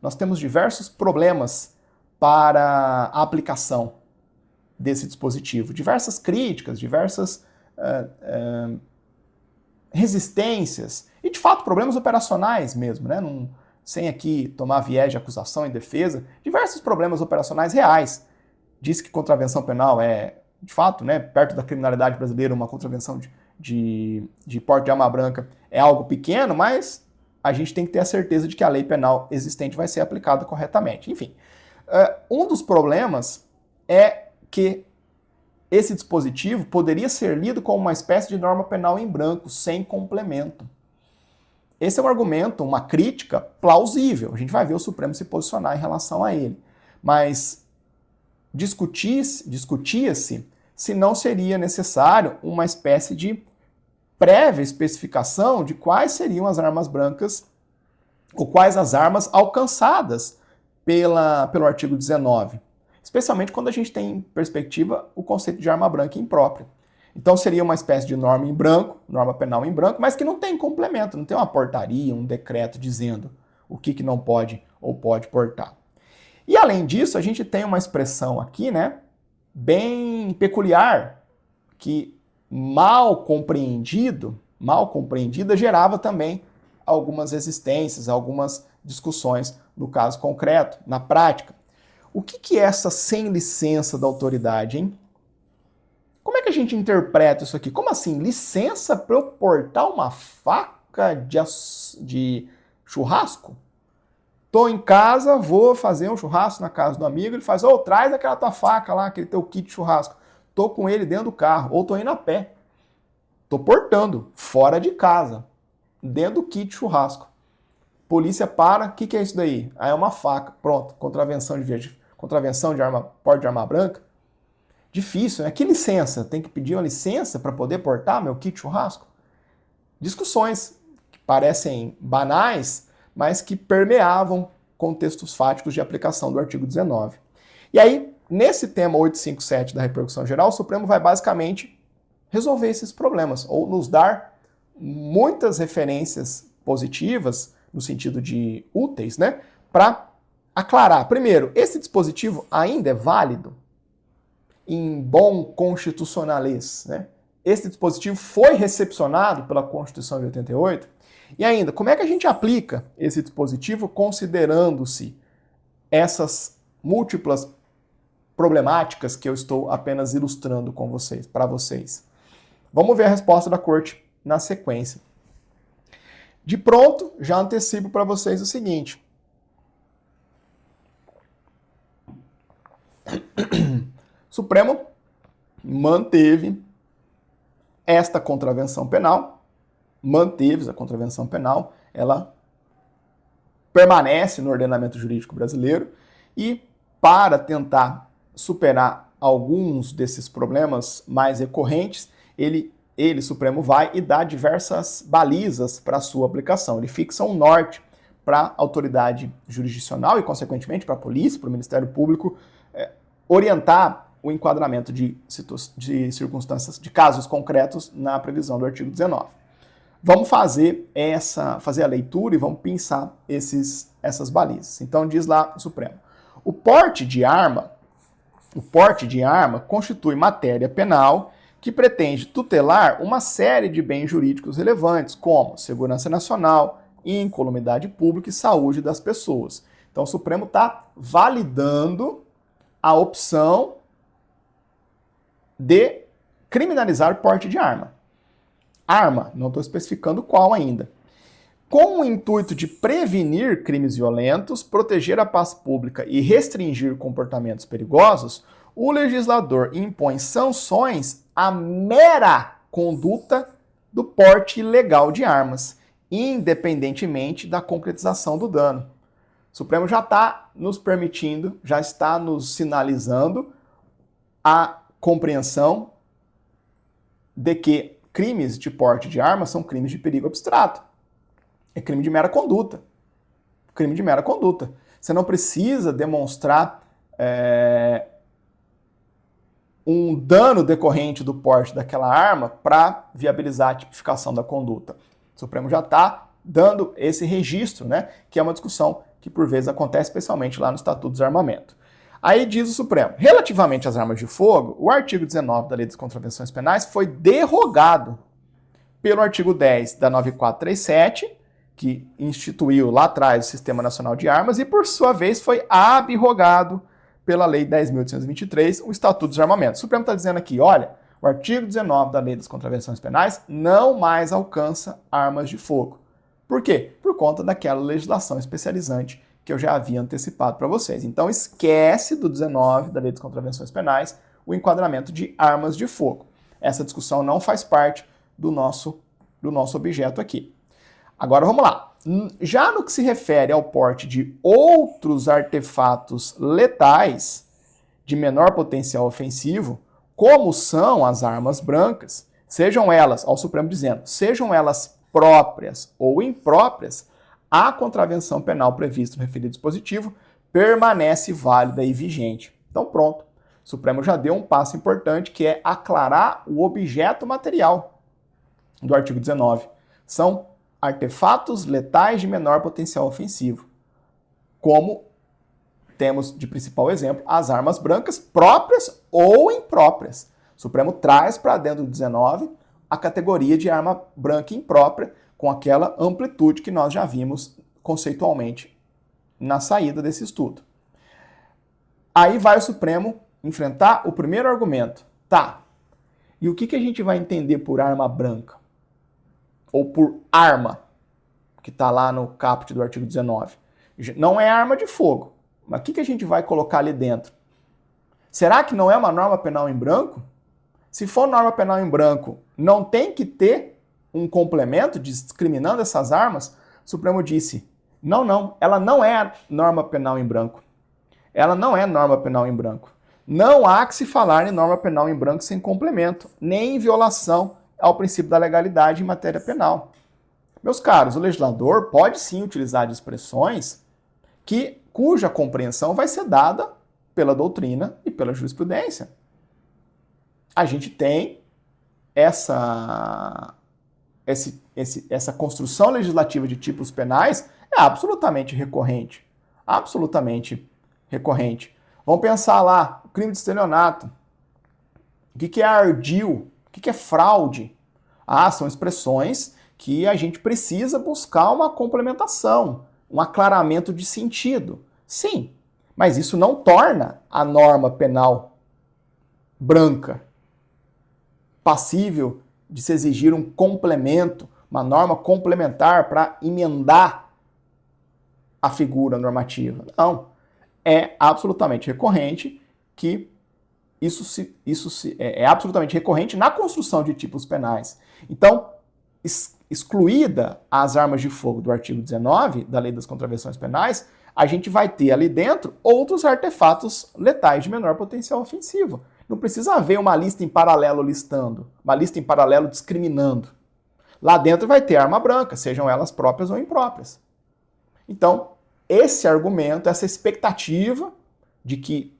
nós temos diversos problemas para a aplicação desse dispositivo, diversas críticas, diversas resistências e, de fato, problemas operacionais mesmo, né? Sem aqui tomar viés de acusação e defesa, diversos problemas operacionais reais. Diz que contravenção penal é, de fato, né, perto da criminalidade brasileira, uma contravenção de porte de arma branca é algo pequeno, mas a gente tem que ter a certeza de que a lei penal existente vai ser aplicada corretamente. Enfim, um dos problemas é que esse dispositivo poderia ser lido como uma espécie de norma penal em branco, sem complemento. Esse é um argumento, uma crítica plausível. A gente vai ver o Supremo se posicionar em relação a ele. Mas discutia-se se não seria necessário uma espécie de prévia especificação de quais seriam as armas brancas ou quais as armas alcançadas pelo artigo 19. Especialmente quando a gente tem em perspectiva o conceito de arma branca imprópria. Então seria uma espécie de norma em branco, norma penal em branco, mas que não tem complemento, não tem uma portaria, um decreto dizendo o que não pode ou pode portar. E além disso, a gente tem uma expressão aqui, né, bem peculiar, que mal compreendida gerava também algumas resistências, algumas discussões no caso concreto, na prática. O que é essa sem licença da autoridade, hein? Como é que a gente interpreta isso aqui? Como assim? Licença para eu portar uma faca de churrasco? Tô em casa, vou fazer um churrasco na casa do amigo, ele faz, traz aquela tua faca lá, aquele teu kit de churrasco. Tô com ele dentro do carro, ou tô indo a pé. Tô portando, fora de casa, dentro do kit de churrasco. Polícia para, o que é isso daí? Ah, é uma faca. Pronto, contravenção contravenção de porte de arma branca? Difícil, né? Que licença? Tem que pedir uma licença para poder portar meu kit churrasco? Discussões que parecem banais, mas que permeavam contextos fáticos de aplicação do artigo 19. E aí, nesse tema 857 da repercussão geral, o Supremo vai basicamente resolver esses problemas, ou nos dar muitas referências positivas, no sentido de úteis, né, para aclarar. Primeiro, esse dispositivo ainda é válido em bom constitucionalês, né? Esse dispositivo foi recepcionado pela Constituição de 88? E ainda, como é que a gente aplica esse dispositivo considerando-se essas múltiplas problemáticas que eu estou apenas ilustrando com vocês, para vocês? Vamos ver a resposta da Corte na sequência. De pronto, já antecipo para vocês o seguinte. O Supremo manteve esta contravenção penal, ela permanece no ordenamento jurídico brasileiro e, para tentar superar alguns desses problemas mais recorrentes, ele, Supremo, vai e dá diversas balizas para a sua aplicação. Ele fixa um norte para a autoridade jurisdicional e, consequentemente, para a polícia, para o Ministério Público, orientar o enquadramento de circunstâncias, de casos concretos na previsão do artigo 19. Vamos fazer a leitura e vamos pensar essas balizas. Então, diz lá o Supremo: o porte de arma constitui matéria penal que pretende tutelar uma série de bens jurídicos relevantes, como segurança nacional, incolumidade pública e saúde das pessoas. Então, o Supremo está validando a opção de criminalizar o porte de arma. Arma, não estou especificando qual ainda. Com o intuito de prevenir crimes violentos, proteger a paz pública e restringir comportamentos perigosos, o legislador impõe sanções à mera conduta do porte ilegal de armas, independentemente da concretização do dano. O Supremo já está nos permitindo, já está nos sinalizando a compreensão de que crimes de porte de arma são crimes de perigo abstrato. É crime de mera conduta. Crime de mera conduta. Você não precisa demonstrar um dano decorrente do porte daquela arma para viabilizar a tipificação da conduta. O Supremo já está dando esse registro, né, que é uma discussão que por vezes acontece especialmente lá no Estatuto do Desarmamento. Aí diz o Supremo: relativamente às armas de fogo, o artigo 19 da Lei das Contravenções Penais foi derrogado pelo artigo 10 da 9437, que instituiu lá atrás o Sistema Nacional de Armas, e por sua vez foi abrogado pela Lei 10.823, o Estatuto do Desarmamento. O Supremo está dizendo aqui, olha, o artigo 19 da Lei das Contravenções Penais não mais alcança armas de fogo. Por quê? Por conta daquela legislação especializante que eu já havia antecipado para vocês. Então esquece do 19 da Lei das Contravenções Penais o enquadramento de armas de fogo. Essa discussão não faz parte do nosso objeto aqui. Agora vamos lá. Já no que se refere ao porte de outros artefatos letais de menor potencial ofensivo, como são as armas brancas, sejam elas, ao Supremo dizendo, sejam elas próprias ou impróprias, a contravenção penal prevista no referido dispositivo permanece válida e vigente. Então pronto, o Supremo já deu um passo importante, que é aclarar o objeto material do artigo 19. São artefatos letais de menor potencial ofensivo, como temos de principal exemplo as armas brancas próprias ou impróprias. O Supremo traz para dentro do 19 a categoria de arma branca imprópria, com aquela amplitude que nós já vimos conceitualmente na saída desse estudo. Aí vai o Supremo enfrentar o primeiro argumento. Tá, e o que a gente vai entender por arma branca? Ou por arma, que está lá no caput do artigo 19? Não é arma de fogo, mas o que a gente vai colocar ali dentro? Será que não é uma norma penal em branco? Se for norma penal em branco, não tem que ter um complemento discriminando essas armas? O Supremo disse, não, ela não é norma penal em branco. ela não é norma penal em branco. Não há que se falar em norma penal em branco sem complemento, nem em violação ao princípio da legalidade em matéria penal. Meus caros, o legislador pode sim utilizar expressões cuja compreensão vai ser dada pela doutrina e pela jurisprudência. A gente tem essa construção legislativa de tipos penais é absolutamente recorrente. Absolutamente recorrente. Vamos pensar lá, o crime de estelionato. O que é ardil? O que é fraude? São expressões que a gente precisa buscar uma complementação, um aclaramento de sentido. Sim, mas isso não torna a norma penal branca, passível de se exigir um complemento, uma norma complementar para emendar a figura normativa. Não. É absolutamente recorrente que é absolutamente recorrente na construção de tipos penais. Então, excluída as armas de fogo do artigo 19 da Lei das Contravenções Penais, a gente vai ter ali dentro outros artefatos letais de menor potencial ofensivo. Não precisa haver uma lista em paralelo listando, uma lista em paralelo discriminando. Lá dentro vai ter arma branca, sejam elas próprias ou impróprias. Então, esse argumento, essa expectativa de que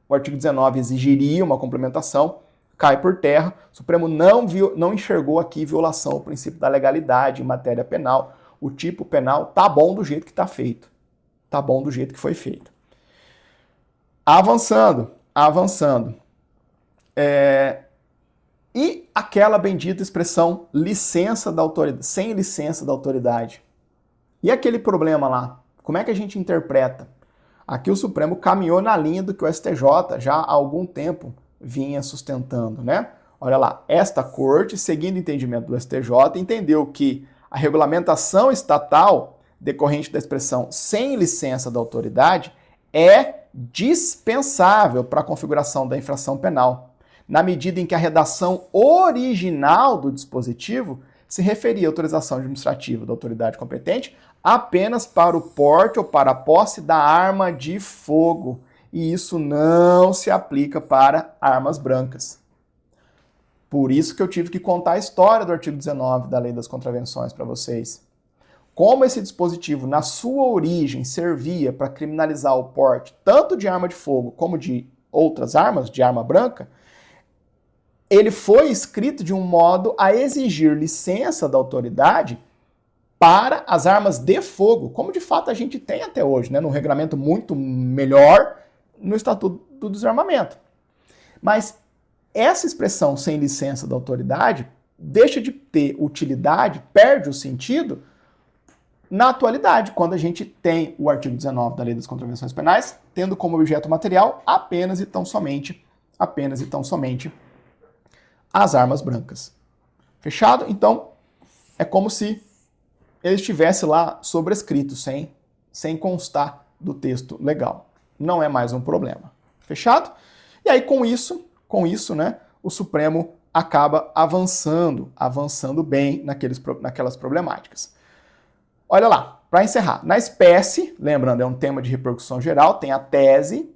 o artigo 19 exigiria uma complementação, cai por terra. O Supremo não enxergou aqui violação ao princípio da legalidade em matéria penal. O tipo penal tá bom do jeito que está feito. Tá bom do jeito que foi feito. Avançando. E aquela bendita expressão licença da autoridade, sem licença da autoridade. E aquele problema lá? Como é que a gente interpreta? Aqui o Supremo caminhou na linha do que o STJ já há algum tempo vinha sustentando, né? Olha lá, esta corte, seguindo o entendimento do STJ, entendeu que a regulamentação estatal decorrente da expressão sem licença da autoridade é dispensável para a configuração da infração penal, na medida em que a redação original do dispositivo se referia à autorização administrativa da autoridade competente apenas para o porte ou para a posse da arma de fogo. E isso não se aplica para armas brancas. Por isso que eu tive que contar a história do artigo 19 da Lei das Contravenções para vocês. Como esse dispositivo, na sua origem, servia para criminalizar o porte tanto de arma de fogo como de outras armas, de arma branca, ele foi escrito de um modo a exigir licença da autoridade para as armas de fogo, como de fato a gente tem até hoje, né, num regulamento muito melhor no Estatuto do Desarmamento. Mas essa expressão sem licença da autoridade deixa de ter utilidade, perde o sentido na atualidade, quando a gente tem o artigo 19 da Lei das Contravenções Penais, tendo como objeto material apenas e tão somente as armas brancas. Fechado? Então, é como se ele estivesse lá sobrescrito, sem constar do texto legal. Não é mais um problema. Fechado? E aí, com isso, né, o Supremo acaba avançando bem naquelas problemáticas. Olha lá, para encerrar. Na espécie, lembrando, é um tema de repercussão geral, tem a tese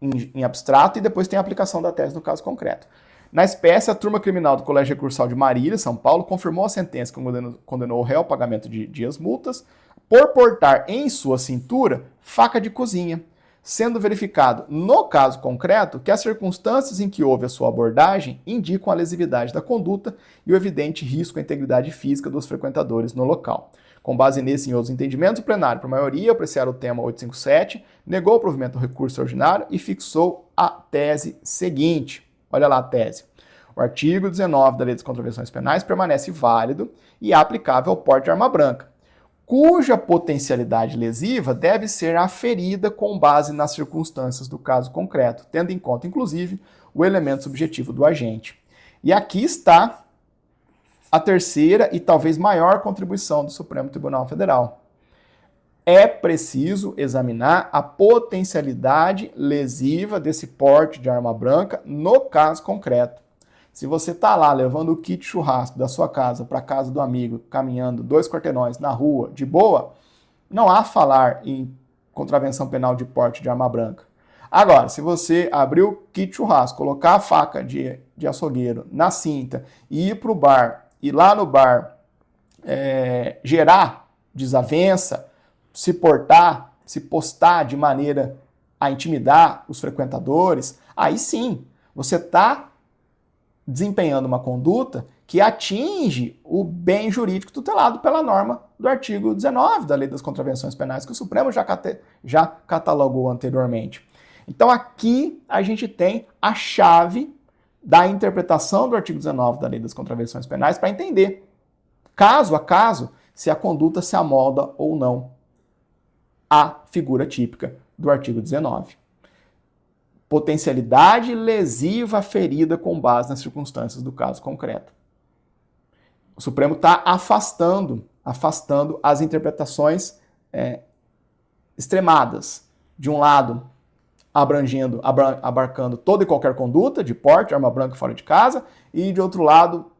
em abstrato e depois tem a aplicação da tese no caso concreto. Na espécie, a turma criminal do Colégio Recursal de Marília, São Paulo, confirmou a sentença que condenou o réu ao pagamento de dias multas por portar em sua cintura faca de cozinha, sendo verificado, no caso concreto, que as circunstâncias em que houve a sua abordagem indicam a lesividade da conduta e o evidente risco à integridade física dos frequentadores no local. Com base nesse e em outros entendimentos, o plenário, por maioria, apreciar o tema 857, negou o provimento do recurso ordinário e fixou a tese seguinte. Olha lá a tese. O artigo 19 da Lei das Contravenções Penais permanece válido e aplicável ao porte de arma branca, cuja potencialidade lesiva deve ser aferida com base nas circunstâncias do caso concreto, tendo em conta, inclusive, o elemento subjetivo do agente. E aqui está a terceira e talvez maior contribuição do Supremo Tribunal Federal. É preciso examinar a potencialidade lesiva desse porte de arma branca no caso concreto. Se você está lá levando o kit churrasco da sua casa para a casa do amigo, caminhando 2 quarteirões na rua, de boa, não há falar em contravenção penal de porte de arma branca. Agora, se você abrir o kit churrasco, colocar a faca de açougueiro na cinta e ir para o bar, e lá no bar gerar desavença, se portar, se postar de maneira a intimidar os frequentadores, aí sim, você está desempenhando uma conduta que atinge o bem jurídico tutelado pela norma do artigo 19 da Lei das Contravenções Penais, que o Supremo já catalogou anteriormente. Então aqui a gente tem a chave da interpretação do artigo 19 da Lei das Contravenções Penais para entender, caso a caso, se a conduta se amolda ou não à figura típica do artigo 19. Potencialidade lesiva ferida com base nas circunstâncias do caso concreto. O Supremo está afastando as interpretações extremadas. De um lado, abarcando toda e qualquer conduta de porte, arma branca fora de casa, e de outro lado,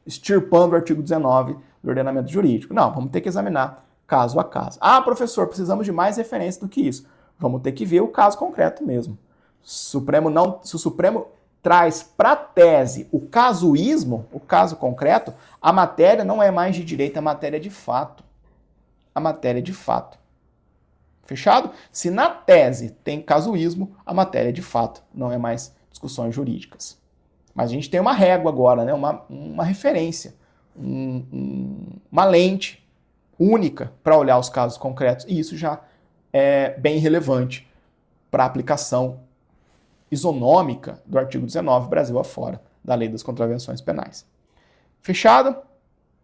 extirpando o artigo 19 do ordenamento jurídico. Não, vamos ter que examinar caso a caso. Ah, professor, precisamos de mais referência do que isso. Vamos ter que ver o caso concreto mesmo. Se o Supremo traz para a tese o casuísmo, o caso concreto, a matéria não é mais de direito, a matéria é de fato. A matéria é de fato. Fechado? Se na tese tem casuísmo, a matéria de fato não é mais discussões jurídicas. Mas a gente tem uma régua agora, né? uma referência, uma lente única para olhar os casos concretos, e isso já é bem relevante para a aplicação isonômica do artigo 19, Brasil afora, da Lei das Contravenções Penais. Fechado?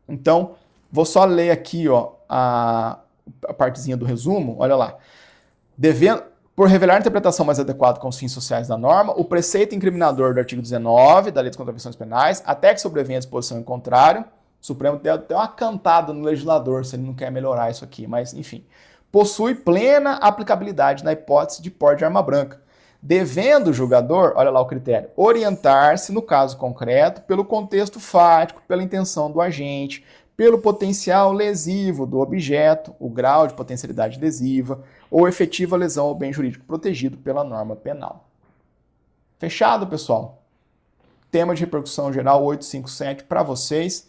Então, vou só ler aqui a partezinha do resumo, olha lá. Por revelar a interpretação mais adequada com os fins sociais da norma, o preceito incriminador do artigo 19 da Lei das Contravenções Penais, até que sobrevenha a disposição em contrário, o Supremo deu até uma cantada no legislador se ele não quer melhorar isso aqui, mas enfim, possui plena aplicabilidade na hipótese de porte de arma branca, devendo o julgador, olha lá o critério, orientar-se no caso concreto pelo contexto fático, pela intenção do agente, pelo potencial lesivo do objeto, o grau de potencialidade lesiva ou efetiva lesão ao bem jurídico protegido pela norma penal. Fechado, pessoal? Tema de repercussão geral 857 para vocês,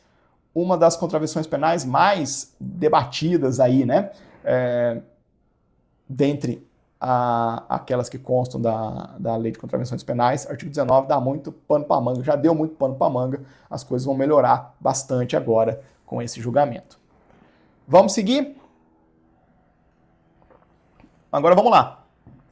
uma das contravenções penais mais debatidas aí, né? Dentre aquelas que constam da Lei de Contravenções Penais, artigo 19 dá muito pano para manga, já deu muito pano para manga, as coisas vão melhorar bastante agora com esse julgamento. Vamos seguir? Agora vamos lá.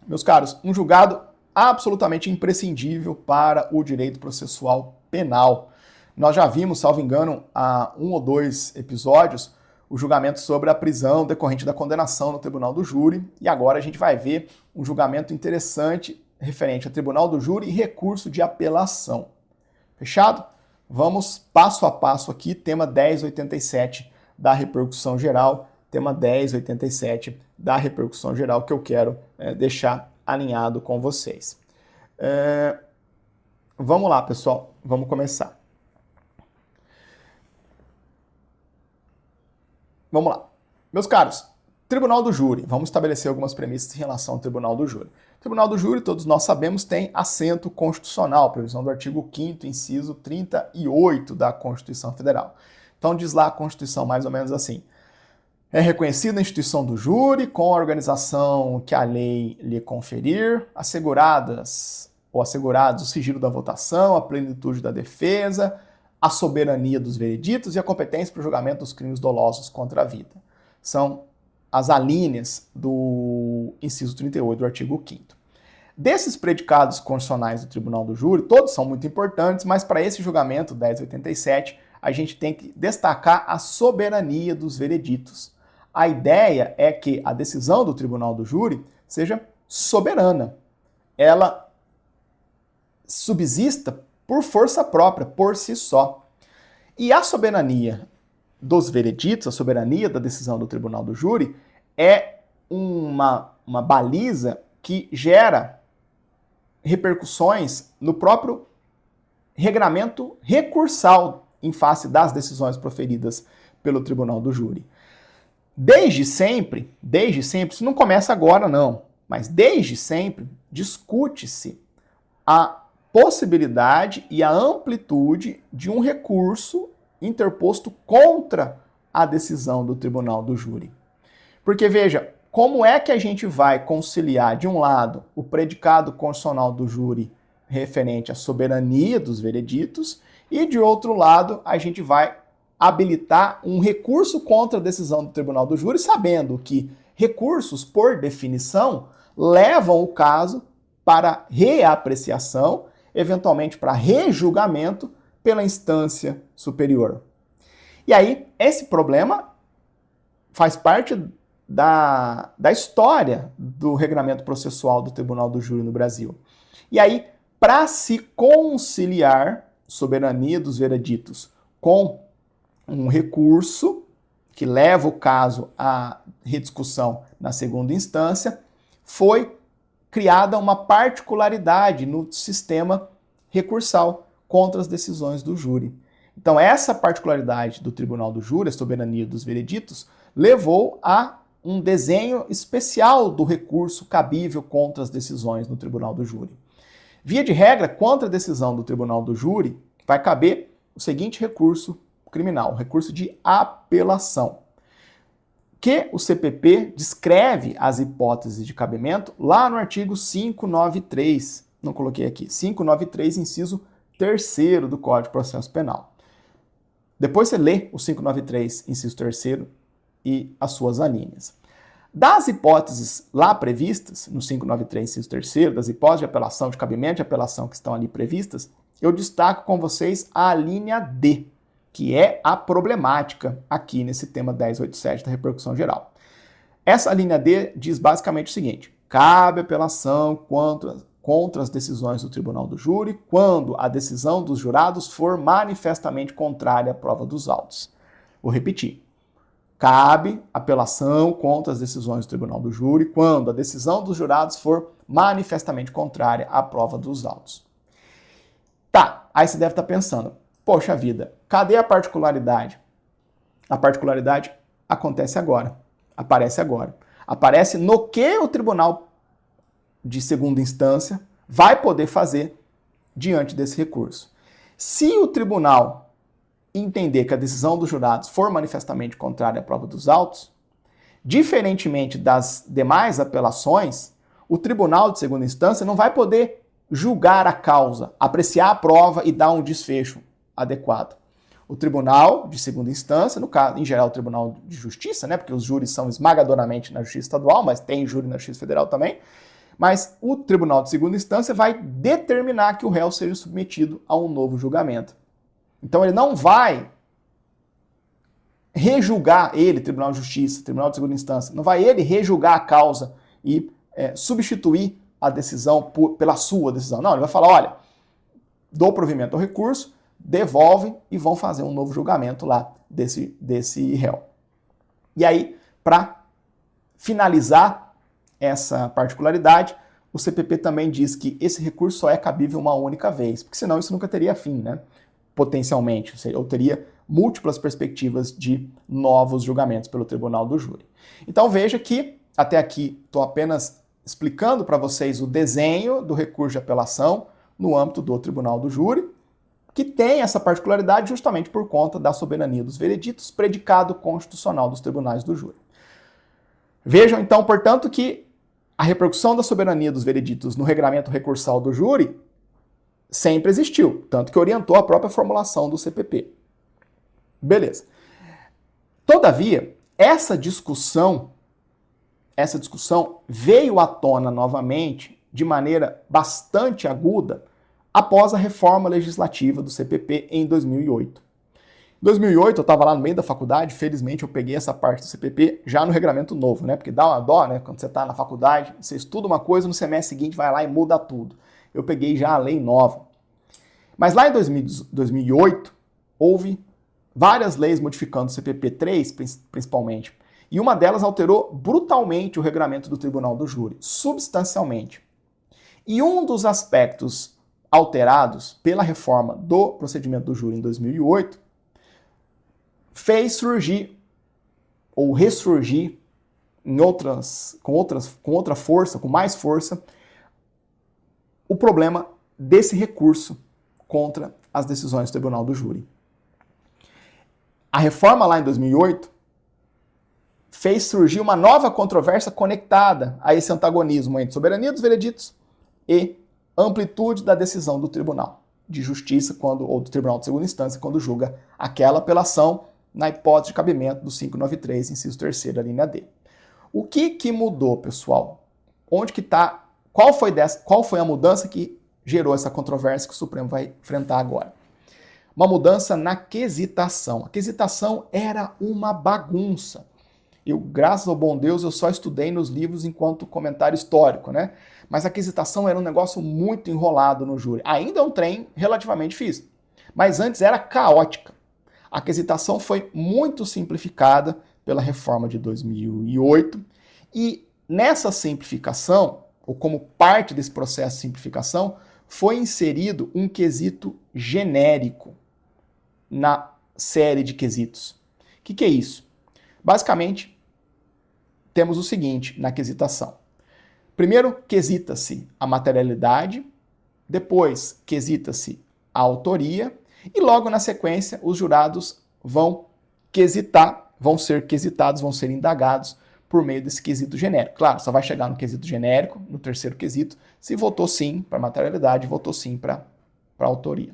Meus caros, um julgado absolutamente imprescindível para o direito processual penal. Nós já vimos, salvo engano, há 1 ou 2 episódios, o julgamento sobre a prisão decorrente da condenação no tribunal do júri, e agora a gente vai ver um julgamento interessante referente ao tribunal do júri e recurso de apelação. Fechado? Vamos passo a passo aqui, tema 1087 da repercussão geral, tema 1087 da repercussão geral que eu quero deixar alinhado com vocês. Vamos lá, pessoal, vamos começar. Vamos lá. Meus caros, Tribunal do Júri. Vamos estabelecer algumas premissas em relação ao Tribunal do Júri. O Tribunal do Júri, todos nós sabemos, tem assento constitucional, previsão do artigo 5º, inciso 38 da Constituição Federal. Então diz lá a Constituição mais ou menos assim. É reconhecida a instituição do júri com a organização que a lei lhe conferir, assegurados o sigilo da votação, a plenitude da defesa, a soberania dos vereditos e a competência para o julgamento dos crimes dolosos contra a vida. São as alíneas do inciso 38 do artigo 5º. Desses predicados constitucionais do Tribunal do Júri, todos são muito importantes, mas para esse julgamento 1087, a gente tem que destacar a soberania dos vereditos. A ideia é que a decisão do Tribunal do Júri seja soberana. Ela subsista por força própria, por si só. E a soberania dos vereditos, a soberania da decisão do Tribunal do Júri, é uma baliza que gera repercussões no próprio regramento recursal em face das decisões proferidas pelo Tribunal do Júri. Desde sempre, isso não começa agora não, mas desde sempre discute-se a possibilidade e a amplitude de um recurso interposto contra a decisão do tribunal do júri. Porque veja, como é que a gente vai conciliar, de um lado, o predicado constitucional do júri referente à soberania dos vereditos e, de outro lado, a gente vai habilitar um recurso contra a decisão do tribunal do júri, sabendo que recursos, por definição, levam o caso para reapreciação, eventualmente para rejulgamento pela instância superior. E aí, esse problema faz parte da história do regulamento processual do Tribunal do Júri no Brasil. E aí, para se conciliar soberania dos vereditos com um recurso que leva o caso à rediscussão na segunda instância, foi criada uma particularidade no sistema recursal contra as decisões do júri. Então, essa particularidade do Tribunal do Júri, a soberania dos vereditos, levou a um desenho especial do recurso cabível contra as decisões no Tribunal do Júri. Via de regra, contra a decisão do Tribunal do Júri, vai caber o seguinte recurso criminal, o recurso de apelação, que o CPP descreve as hipóteses de cabimento lá no artigo 593, não coloquei aqui, 593, inciso 3º do Código de Processo Penal. Depois você lê o 593, inciso 3º e as suas alíneas. Das hipóteses lá previstas, no 593, inciso 3º, das hipóteses de apelação, de cabimento de apelação que estão ali previstas, eu destaco com vocês a linha D, que é a problemática aqui nesse tema 1087 da repercussão geral. Essa linha D diz basicamente o seguinte: cabe apelação contra as decisões do Tribunal do Júri quando a decisão dos jurados for manifestamente contrária à prova dos autos. Vou repetir. Cabe apelação contra as decisões do Tribunal do Júri quando a decisão dos jurados for manifestamente contrária à prova dos autos. Tá, aí você deve estar pensando, poxa vida, cadê a particularidade? A particularidade acontece agora, aparece agora. Aparece no que o Tribunal de segunda instância vai poder fazer diante desse recurso. Se o tribunal entender que a decisão dos jurados for manifestamente contrária à prova dos autos, diferentemente das demais apelações, o tribunal de segunda instância não vai poder julgar a causa, apreciar a prova e dar um desfecho adequado. O tribunal de segunda instância, no caso, em geral, o tribunal de justiça, né, porque os júris são esmagadoramente na justiça estadual, mas tem júri na justiça federal também, mas o tribunal de segunda instância vai determinar que o réu seja submetido a um novo julgamento. Então ele não vai rejulgar Tribunal de Justiça, Tribunal de Segunda Instância, não vai ele rejulgar a causa e substituir a decisão pela sua decisão. Não, ele vai falar, olha, dou provimento ao recurso, devolvem e vão fazer um novo julgamento lá desse réu. E aí, para finalizar essa particularidade, o CPP também diz que esse recurso só é cabível uma única vez, porque senão isso nunca teria fim, né? Potencialmente, ou teria múltiplas perspectivas de novos julgamentos pelo Tribunal do Júri. Então veja que, até aqui, estou apenas explicando para vocês o desenho do recurso de apelação no âmbito do Tribunal do Júri, que tem essa particularidade justamente por conta da soberania dos vereditos, predicado constitucional dos tribunais do júri. Vejam então, portanto, que a repercussão da soberania dos vereditos no regramento recursal do júri sempre existiu, tanto que orientou a própria formulação do CPP. Beleza. Todavia, essa discussão veio à tona novamente de maneira bastante aguda após a reforma legislativa do CPP em 2008. Em 2008, eu estava lá no meio da faculdade, felizmente eu peguei essa parte do CPP já no regramento novo, né? Porque dá uma dó, né? Quando você está na faculdade, você estuda uma coisa, no semestre seguinte vai lá e muda tudo. Eu peguei já a lei nova. Mas lá em 2008, houve várias leis modificando o CPP 3, principalmente, e uma delas alterou brutalmente o regramento do Tribunal do Júri, substancialmente. E um dos aspectos alterados pela reforma do procedimento do júri em 2008 fez surgir ou ressurgir com outra força, com mais força, o problema desse recurso contra as decisões do Tribunal do Júri. A reforma lá em 2008 fez surgir uma nova controvérsia conectada a esse antagonismo entre soberania dos vereditos e amplitude da decisão do Tribunal de Justiça ou do Tribunal de Segunda Instância quando julga aquela apelação na hipótese de cabimento do 593, inciso 3º, a linha D. O que mudou, pessoal? Onde que está? Qual foi a mudança que gerou essa controvérsia que o Supremo vai enfrentar agora? Uma mudança na quesitação. A quesitação era uma bagunça. Eu, graças ao bom Deus, eu só estudei nos livros enquanto comentário histórico, né? Mas a quesitação era um negócio muito enrolado no júri. Ainda é um trem relativamente difícil, mas antes era caótica. A quesitação foi muito simplificada pela reforma de 2008 e nessa simplificação, ou como parte desse processo de simplificação, foi inserido um quesito genérico na série de quesitos. O que é isso? Basicamente, temos o seguinte na quesitação. Primeiro, quesita-se a materialidade, depois quesita-se a autoria, e logo na sequência, os jurados vão ser quesitados, vão ser indagados por meio desse quesito genérico. Claro, só vai chegar no quesito genérico, no terceiro quesito, se votou sim para materialidade, votou sim para autoria.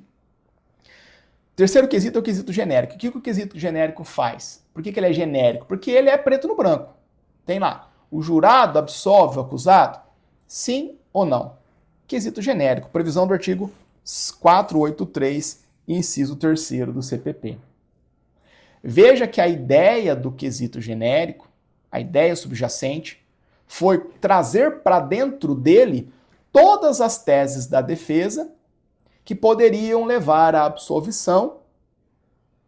Terceiro quesito é o quesito genérico. O que o quesito genérico faz? Por que ele é genérico? Porque ele é preto no branco. Tem lá, o jurado absolve o acusado? Sim ou não? Quesito genérico, previsão do artigo 483, inciso 3º do CPP. Veja que a ideia do quesito genérico, a ideia subjacente, foi trazer para dentro dele todas as teses da defesa que poderiam levar à absolvição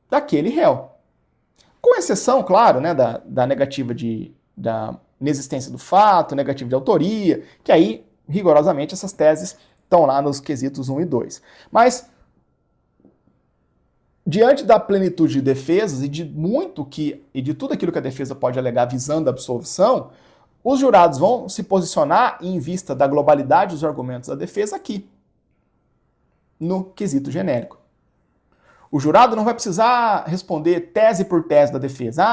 daquele réu. Com exceção, claro, né, da negativa da inexistência do fato, negativa de autoria, que aí, rigorosamente, essas teses estão lá nos quesitos 1 e 2. Mas, diante da plenitude de defesas e de tudo aquilo que a defesa pode alegar visando a absolvição, os jurados vão se posicionar em vista da globalidade dos argumentos da defesa aqui, no quesito genérico. O jurado não vai precisar responder tese por tese da defesa.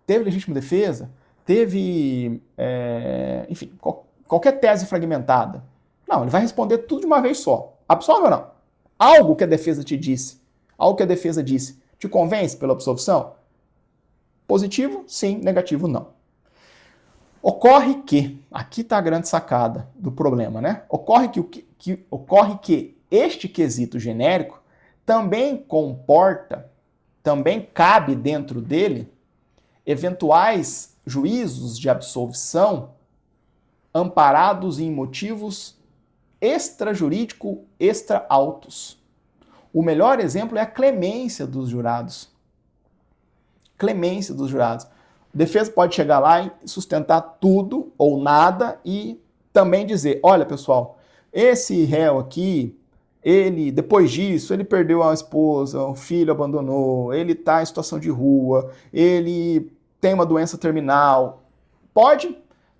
Teve legítima defesa? Teve, enfim, qualquer tese fragmentada. Não, ele vai responder tudo de uma vez só. Absolve ou não? Algo que a defesa te disse, algo que a defesa disse, te convence pela absolvição? Positivo? Sim. Negativo? Não. Ocorre que, aqui está a grande sacada do problema, né? Ocorre que este quesito genérico também cabe dentro dele eventuais juízos de absolvição amparados em motivos extrajurídico extra-autos. O melhor exemplo é a clemência dos jurados. Clemência dos jurados. A defesa pode chegar lá e sustentar tudo ou nada e também dizer, olha pessoal, esse réu aqui, depois disso, ele perdeu a esposa, o filho abandonou, ele está em situação de rua, ele tem uma doença terminal. Pode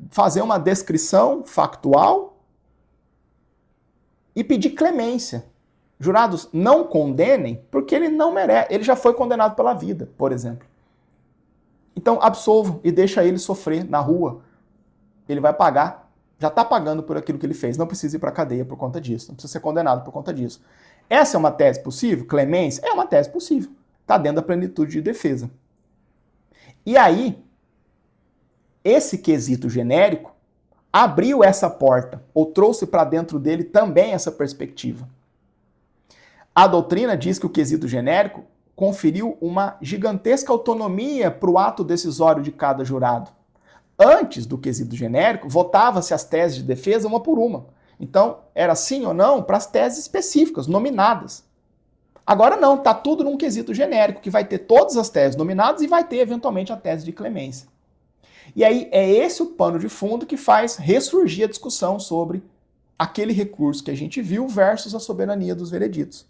fazer uma descrição factual e pedir clemência. Jurados, não condenem, porque ele não merece, ele já foi condenado pela vida, por exemplo. Então, absolvo e deixa ele sofrer na rua. Ele vai pagar, já está pagando por aquilo que ele fez, não precisa ir para a cadeia por conta disso, não precisa ser condenado por conta disso. Essa é uma tese possível? Clemência? É uma tese possível. Está dentro da plenitude de defesa. E aí, esse quesito genérico abriu essa porta, ou trouxe para dentro dele também essa perspectiva. A doutrina diz que o quesito genérico conferiu uma gigantesca autonomia para o ato decisório de cada jurado. Antes do quesito genérico, votava-se as teses de defesa uma por uma. Então, era sim ou não para as teses específicas, nominadas. Agora não, está tudo num quesito genérico, que vai ter todas as teses nominadas e vai ter, eventualmente, a tese de clemência. E aí, é esse o pano de fundo que faz ressurgir a discussão sobre aquele recurso que a gente viu versus a soberania dos vereditos.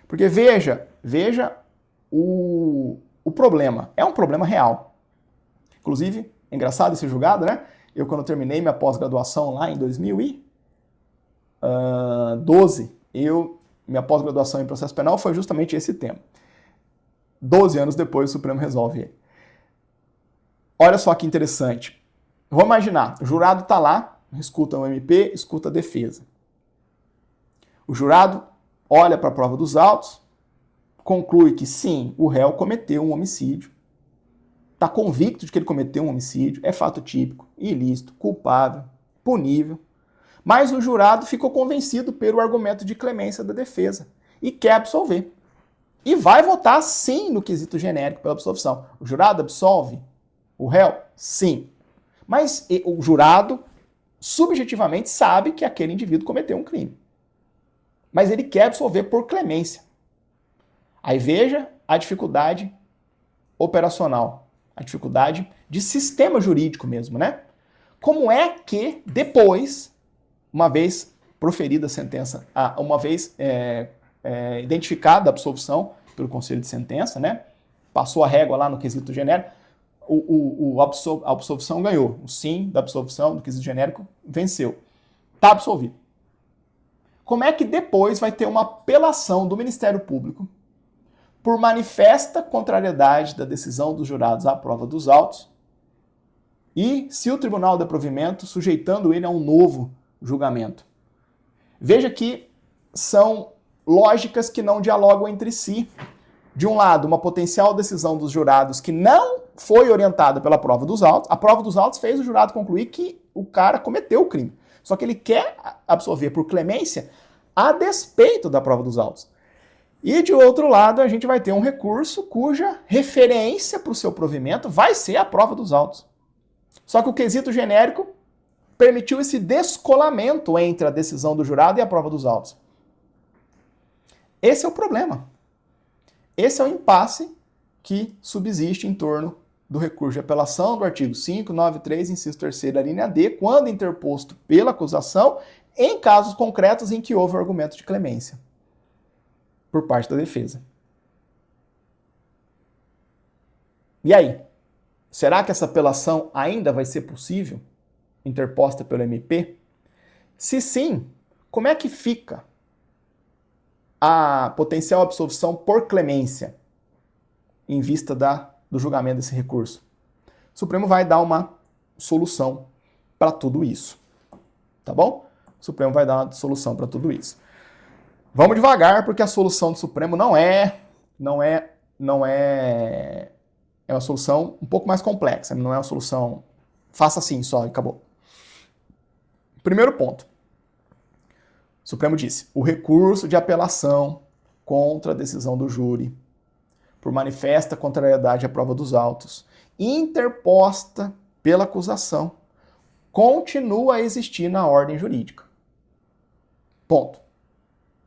Porque veja o problema. É um problema real. Inclusive, é engraçado esse julgado, né? Eu, quando terminei minha pós-graduação lá em 2012, minha pós-graduação em processo penal foi justamente esse tema. 12 anos depois, o Supremo resolve ele. Olha só que interessante. Vamos imaginar, o jurado está lá, escuta o MP, escuta a defesa. O jurado olha para a prova dos autos, conclui que sim, o réu cometeu um homicídio, está convicto de que ele cometeu um homicídio, é fato típico, ilícito, culpável, punível, mas o jurado ficou convencido pelo argumento de clemência da defesa e quer absolver. E vai votar sim no quesito genérico pela absolvição. O jurado absolve o réu? Sim. Mas o jurado subjetivamente sabe que aquele indivíduo cometeu um crime. Mas ele quer absolver por clemência. Aí veja a dificuldade operacional, a dificuldade de sistema jurídico mesmo, né? Como é que depois, uma vez proferida a sentença, uma vez identificada a absolvição pelo Conselho de Sentença, né? Passou a régua lá no quesito genérico, a absolvição ganhou. O sim da absolvição do quesito genérico venceu. Está absolvido. Como é que depois vai ter uma apelação do Ministério Público por manifesta contrariedade da decisão dos jurados à prova dos autos e, se o tribunal der provimento, sujeitando ele a um novo julgamento? Veja que são lógicas que não dialogam entre si. De um lado, uma potencial decisão dos jurados que não foi orientada pela prova dos autos. A prova dos autos fez o jurado concluir que o cara cometeu o crime. Só que ele quer absolver por clemência a despeito da prova dos autos. E de outro lado, a gente vai ter um recurso cuja referência para o seu provimento vai ser a prova dos autos. Só que o quesito genérico permitiu esse descolamento entre a decisão do jurado e a prova dos autos. Esse é o problema. Esse é o impasse que subsiste em torno do recurso de apelação do artigo 593, inciso 3º, linha D, quando interposto pela acusação, em casos concretos em que houve o argumento de clemência por parte da defesa. E aí? Será que essa apelação ainda vai ser possível, interposta pelo MP? Se sim, como é que fica a potencial absolvição por clemência em vista do julgamento desse recurso? O Supremo vai dar uma solução para tudo isso. Tá bom? O Supremo vai dar uma solução para tudo isso. Vamos devagar, porque a solução do Supremo é uma solução um pouco mais complexa, não é uma solução faça assim só e acabou. Primeiro ponto. O Supremo disse: o recurso de apelação contra a decisão do júri por manifesta contrariedade à prova dos autos, interposta pela acusação, continua a existir na ordem jurídica. Ponto.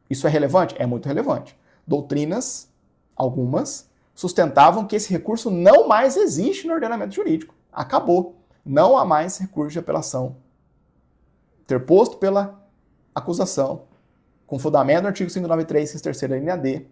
Isso é relevante? É muito relevante. Doutrinas, algumas, sustentavam que esse recurso não mais existe no ordenamento jurídico. Acabou. Não há mais recurso de apelação interposto pela acusação, com fundamento no artigo 593, inciso 3º, linha D,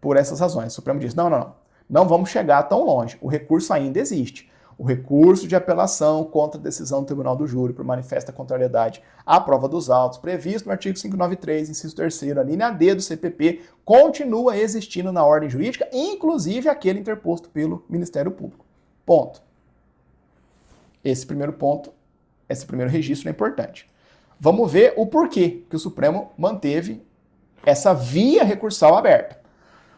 por essas razões. O Supremo diz: não vamos chegar tão longe. O recurso ainda existe. O recurso de apelação contra a decisão do Tribunal do Júri por manifesta contrariedade à prova dos autos, previsto no artigo 593, inciso 3º, linha D do CPP, continua existindo na ordem jurídica, inclusive aquele interposto pelo Ministério Público. Ponto. Esse primeiro ponto, esse primeiro registro é importante. Vamos ver o porquê que o Supremo manteve essa via recursal aberta.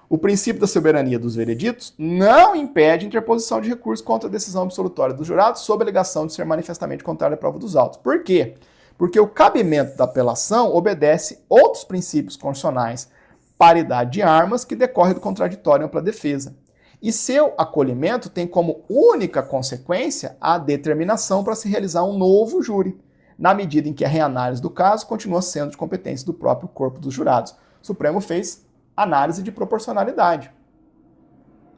O princípio da soberania dos vereditos não impede a interposição de recurso contra a decisão absolutória dos jurados sob a alegação de ser manifestamente contrária à prova dos autos. Por quê? Porque o cabimento da apelação obedece outros princípios constitucionais, paridade de armas, que decorre do contraditório e ampla defesa. E seu acolhimento tem como única consequência a determinação para se realizar um novo júri, na medida em que a reanálise do caso continua sendo de competência do próprio corpo dos jurados. O Supremo fez análise de proporcionalidade.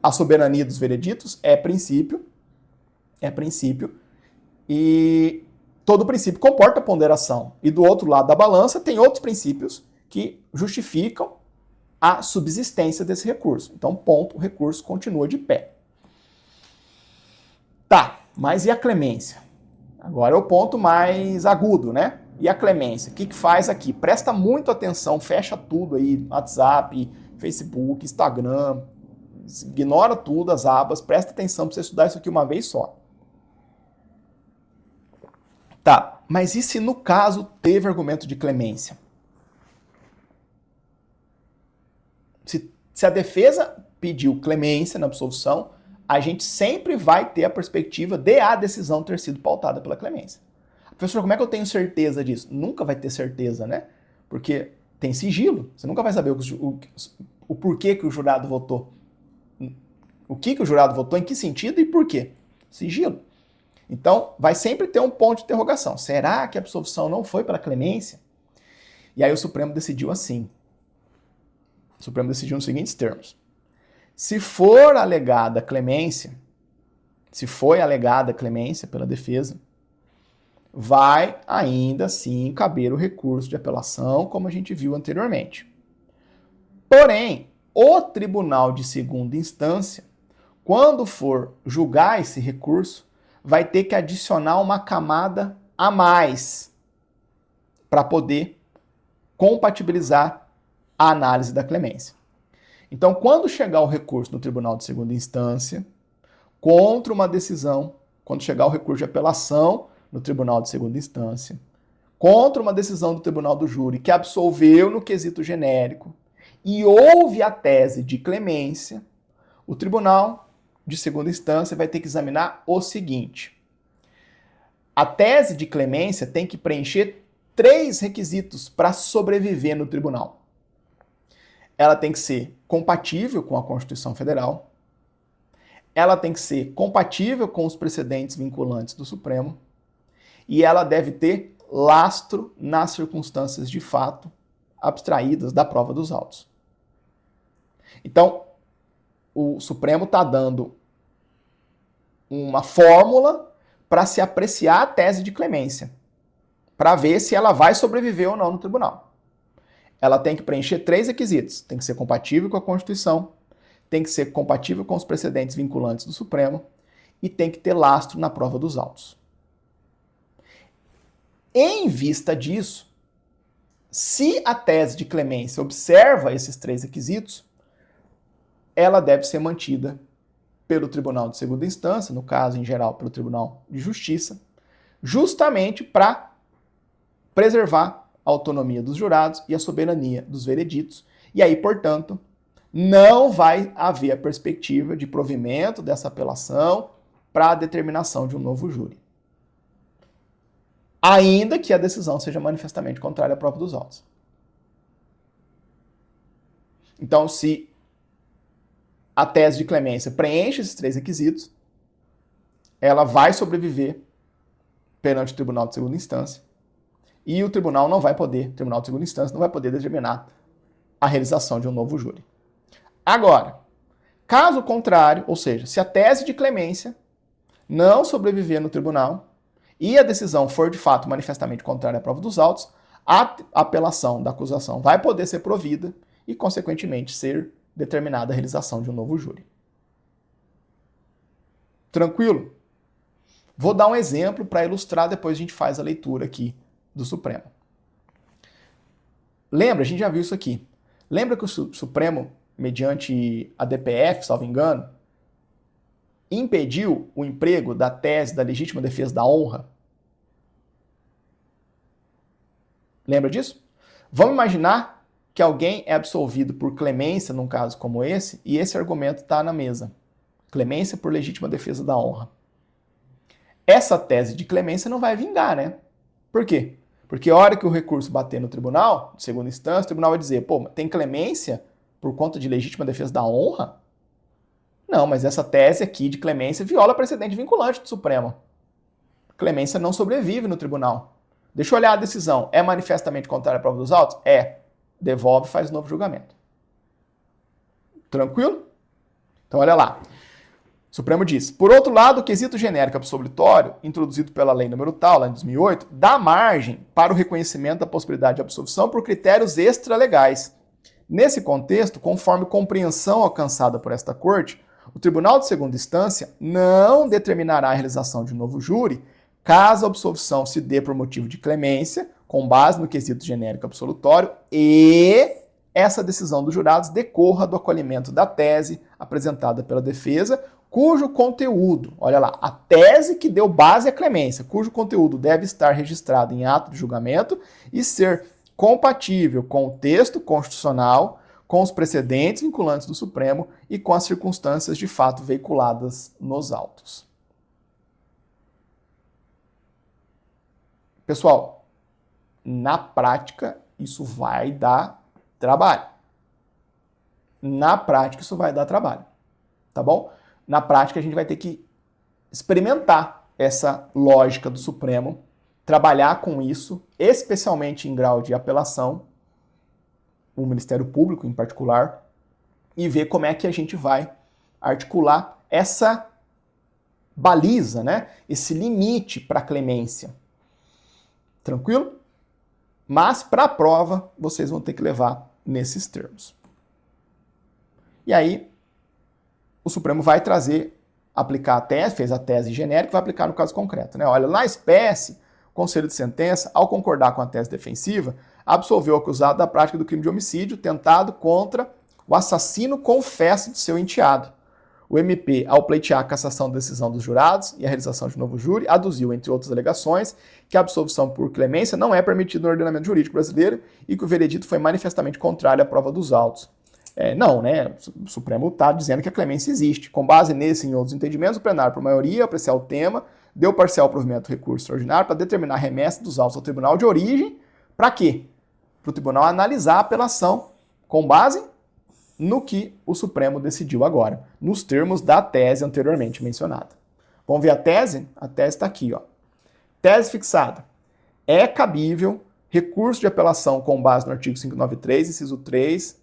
A soberania dos vereditos é princípio, e todo princípio comporta ponderação. E do outro lado da balança tem outros princípios que justificam a subsistência desse recurso. Então, ponto, o recurso continua de pé. Tá, Mas e a clemência? Agora é o ponto mais agudo, né? E a clemência? O que faz aqui? Presta muito atenção, fecha tudo aí, WhatsApp, Facebook, Instagram, ignora tudo, as abas, presta atenção para você estudar isso aqui uma vez só. Tá, mas e se no caso teve argumento de clemência? Se a defesa pediu clemência na absolvição, a gente sempre vai ter a perspectiva de a decisão ter sido pautada pela clemência. Professor, como é que eu tenho certeza disso? Nunca vai ter certeza, né? Porque tem sigilo. Você nunca vai saber o porquê que o jurado votou. O que o jurado votou, em que sentido e por quê? Sigilo. Então, vai sempre ter um ponto de interrogação. Será que a absolvição não foi pela clemência? E aí o Supremo decidiu assim. O Supremo decidiu nos seguintes termos. Se for alegada clemência, se foi alegada clemência pela defesa, vai ainda assim caber o recurso de apelação, como a gente viu anteriormente. Porém, o Tribunal de Segunda Instância, quando for julgar esse recurso, vai ter que adicionar uma camada a mais para poder compatibilizar a análise da clemência. Então, quando chegar o recurso no Tribunal de Segunda Instância, contra uma decisão, quando chegar o recurso de apelação no Tribunal de Segunda Instância, contra uma decisão do Tribunal do Júri que absolveu no quesito genérico e houve a tese de clemência, o Tribunal de Segunda Instância vai ter que examinar o seguinte. A tese de clemência tem que preencher 3 requisitos para sobreviver no tribunal. Ela tem que ser compatível com a Constituição Federal, ela tem que ser compatível com os precedentes vinculantes do Supremo e ela deve ter lastro nas circunstâncias de fato abstraídas da prova dos autos. Então, o Supremo está dando uma fórmula para se apreciar a tese de clemência, para ver se ela vai sobreviver ou não no tribunal. Ela tem que preencher 3 requisitos. Tem que ser compatível com a Constituição, tem que ser compatível com os precedentes vinculantes do Supremo e tem que ter lastro na prova dos autos. Em vista disso, se a tese de clemência observa esses 3 requisitos, ela deve ser mantida pelo Tribunal de Segunda Instância, no caso, em geral, pelo Tribunal de Justiça, justamente para preservar a autonomia dos jurados e a soberania dos vereditos. E aí, portanto, não vai haver a perspectiva de provimento dessa apelação para a determinação de um novo júri. Ainda que a decisão seja manifestamente contrária à prova dos autos. Então, se a tese de clemência preenche esses 3 requisitos, ela vai sobreviver perante o Tribunal de Segunda Instância e o Tribunal de Segunda Instância não vai poder determinar a realização de um novo júri. Agora, caso contrário, ou seja, se a tese de clemência não sobreviver no tribunal e a decisão for de fato manifestamente contrária à prova dos autos, a apelação da acusação vai poder ser provida e, consequentemente, ser determinada a realização de um novo júri. Tranquilo? Vou dar um exemplo para ilustrar, depois a gente faz a leitura aqui do Supremo. Lembra, a gente já viu isso aqui. Lembra que o Supremo, mediante a DPF, salvo engano, impediu o emprego da tese da legítima defesa da honra? Lembra disso? Vamos imaginar que alguém é absolvido por clemência, num caso como esse, e esse argumento está na mesa. Clemência por legítima defesa da honra. Essa tese de clemência não vai vingar, né? Por quê? Porque a hora que o recurso bater no tribunal, de segunda instância, o tribunal vai dizer, pô, tem clemência por conta de legítima defesa da honra? Não, mas essa tese aqui de clemência viola precedente vinculante do Supremo. Clemência não sobrevive no tribunal. Deixa eu olhar a decisão. É manifestamente contrária à prova dos autos? É. Devolve e faz novo julgamento. Tranquilo? Então, olha lá. O Supremo diz, por outro lado, o quesito genérico absolutório, introduzido pela lei número tal, lá em 2008, dá margem para o reconhecimento da possibilidade de absolvição por critérios extralegais. Nesse contexto, conforme compreensão alcançada por esta Corte, O Tribunal de Segunda Instância não determinará a realização de novo júri caso a absolvição se dê por motivo de clemência, com base no quesito genérico absolutório, e essa decisão dos jurados decorra do acolhimento da tese apresentada pela defesa, cujo conteúdo, olha lá, a tese que deu base à clemência, cujo conteúdo deve estar registrado em ato de julgamento e ser compatível com o texto constitucional, com os precedentes vinculantes do Supremo e com as circunstâncias de fato veiculadas nos autos. Pessoal, na prática, isso vai dar trabalho. Na prática, isso vai dar trabalho. Tá bom? Na prática, a gente vai ter que experimentar essa lógica do Supremo, trabalhar com isso, especialmente em grau de apelação, o Ministério Público em particular, e ver como é que a gente vai articular essa baliza, né? Esse limite para a clemência. Tranquilo? Mas para a prova, vocês vão ter que levar nesses termos. E aí, o Supremo vai aplicar a tese, fez a tese genérica, vai aplicar no caso concreto, né? Olha, na espécie, o Conselho de Sentença, ao concordar com a tese defensiva, absolveu o acusado da prática do crime de homicídio tentado contra o assassino confesso de seu enteado. O MP, ao pleitear a cassação da decisão dos jurados e a realização de novo júri, aduziu, entre outras alegações, que a absolvição por clemência não é permitida no ordenamento jurídico brasileiro e que o veredito foi manifestamente contrário à prova dos autos. Não, né? O Supremo está dizendo que a clemência existe. Com base nesse e em outros entendimentos, o plenário, por maioria, apreciar o tema, deu parcial provimento do recurso extraordinário para determinar a remessa dos autos ao tribunal de origem. Para quê? Para o tribunal analisar a apelação com base no que o Supremo decidiu agora, nos termos da tese anteriormente mencionada. Vamos ver a tese? A tese está aqui, ó. Tese fixada. É cabível recurso de apelação com base no artigo 593, inciso 3,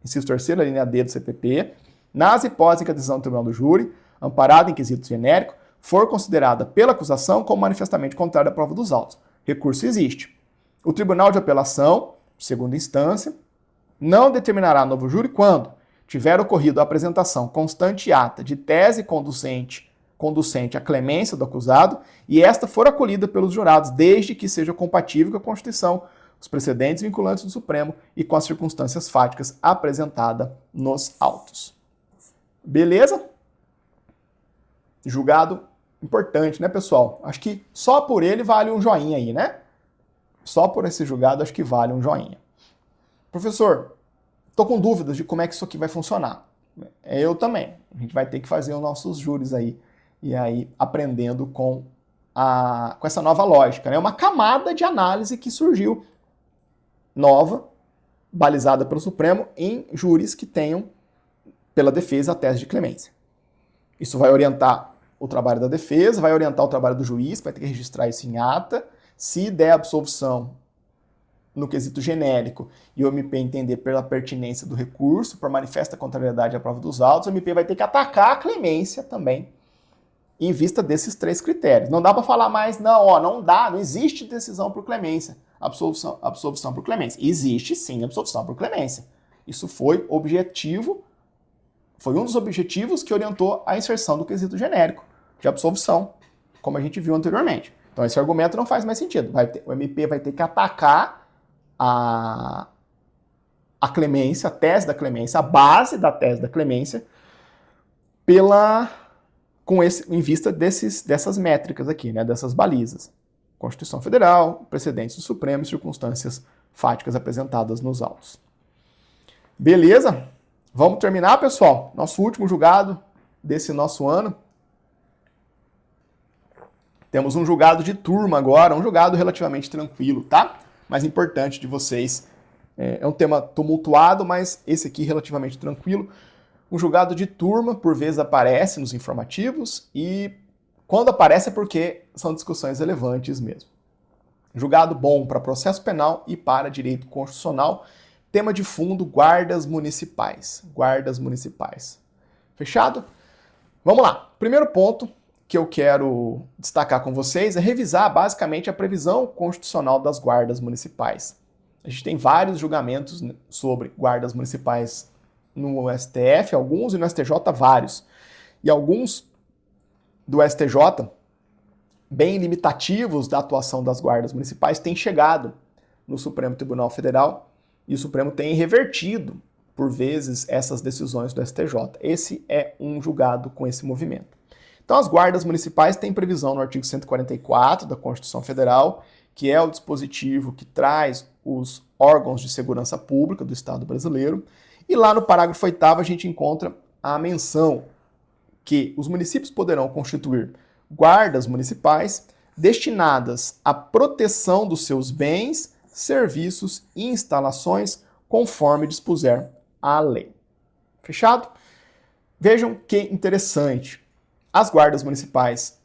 inciso 3º, linha D do CPP, nas hipóteses em que a decisão do tribunal do júri, amparada em quesito genérico, for considerada pela acusação como manifestamente contrária à prova dos autos. Recurso existe. O Tribunal de Apelação, segunda instância, não determinará novo júri quando tiver ocorrido a apresentação constante e ata de tese conducente à clemência do acusado e esta for acolhida pelos jurados, desde que seja compatível com a Constituição, os precedentes vinculantes do Supremo e com as circunstâncias fáticas apresentadas nos autos. Beleza? Julgado importante, né, pessoal? Acho que só por ele vale um joinha aí, né? Só por esse julgado acho que vale um joinha. Professor, estou com dúvidas de como é que isso aqui vai funcionar. Eu também. A gente vai ter que fazer os nossos júris aí. E aí, aprendendo com essa nova lógica, né? Uma camada de análise que surgiu nova, balizada pelo Supremo, em júris que tenham, pela defesa, a tese de clemência. Isso vai orientar o trabalho da defesa, vai orientar o trabalho do juiz, vai ter que registrar isso em ata. Se der absolvição no quesito genérico e o MP entender pela pertinência do recurso, por manifesta contrariedade à prova dos autos, o MP vai ter que atacar a clemência também, em vista desses três critérios. Não dá para falar mais, não dá, não existe decisão por clemência, absolvição por clemência. Existe sim absolvição por clemência. Isso foi objetivo, foi um dos objetivos que orientou a inserção do quesito genérico de absolvição, como a gente viu anteriormente. Então esse argumento não faz mais sentido. O MP vai ter que atacar a clemência, a tese da clemência, a base da tese da clemência, em vista dessas métricas aqui, né, dessas balizas. Constituição Federal, precedentes do Supremo e circunstâncias fáticas apresentadas nos autos. Beleza? Vamos terminar, pessoal? Nosso último julgado desse nosso ano. Temos um julgado de turma agora, um julgado relativamente tranquilo, tá? Mas importante de vocês. É um tema tumultuado, mas esse aqui relativamente tranquilo. Um julgado de turma, por vezes, aparece nos informativos e quando aparece é porque são discussões relevantes mesmo. Julgado bom para processo penal e para direito constitucional. Tema de fundo, guardas municipais. Guardas municipais. Fechado? Vamos lá. Primeiro ponto que eu quero destacar com vocês é revisar basicamente a previsão constitucional das guardas municipais. A gente tem vários julgamentos sobre guardas municipais no STF, alguns, e no STJ, vários. E alguns do STJ, bem limitativos da atuação das guardas municipais, têm chegado no Supremo Tribunal Federal e o Supremo tem revertido, por vezes, essas decisões do STJ. Esse é um julgado com esse movimento. Então, as guardas municipais têm previsão no artigo 144 da Constituição Federal, que é o dispositivo que traz os órgãos de segurança pública do Estado brasileiro, e lá no parágrafo 8º a gente encontra a menção que os municípios poderão constituir guardas municipais destinadas à proteção dos seus bens, serviços e instalações conforme dispuser a lei. Fechado? Vejam que interessante. As guardas municipais,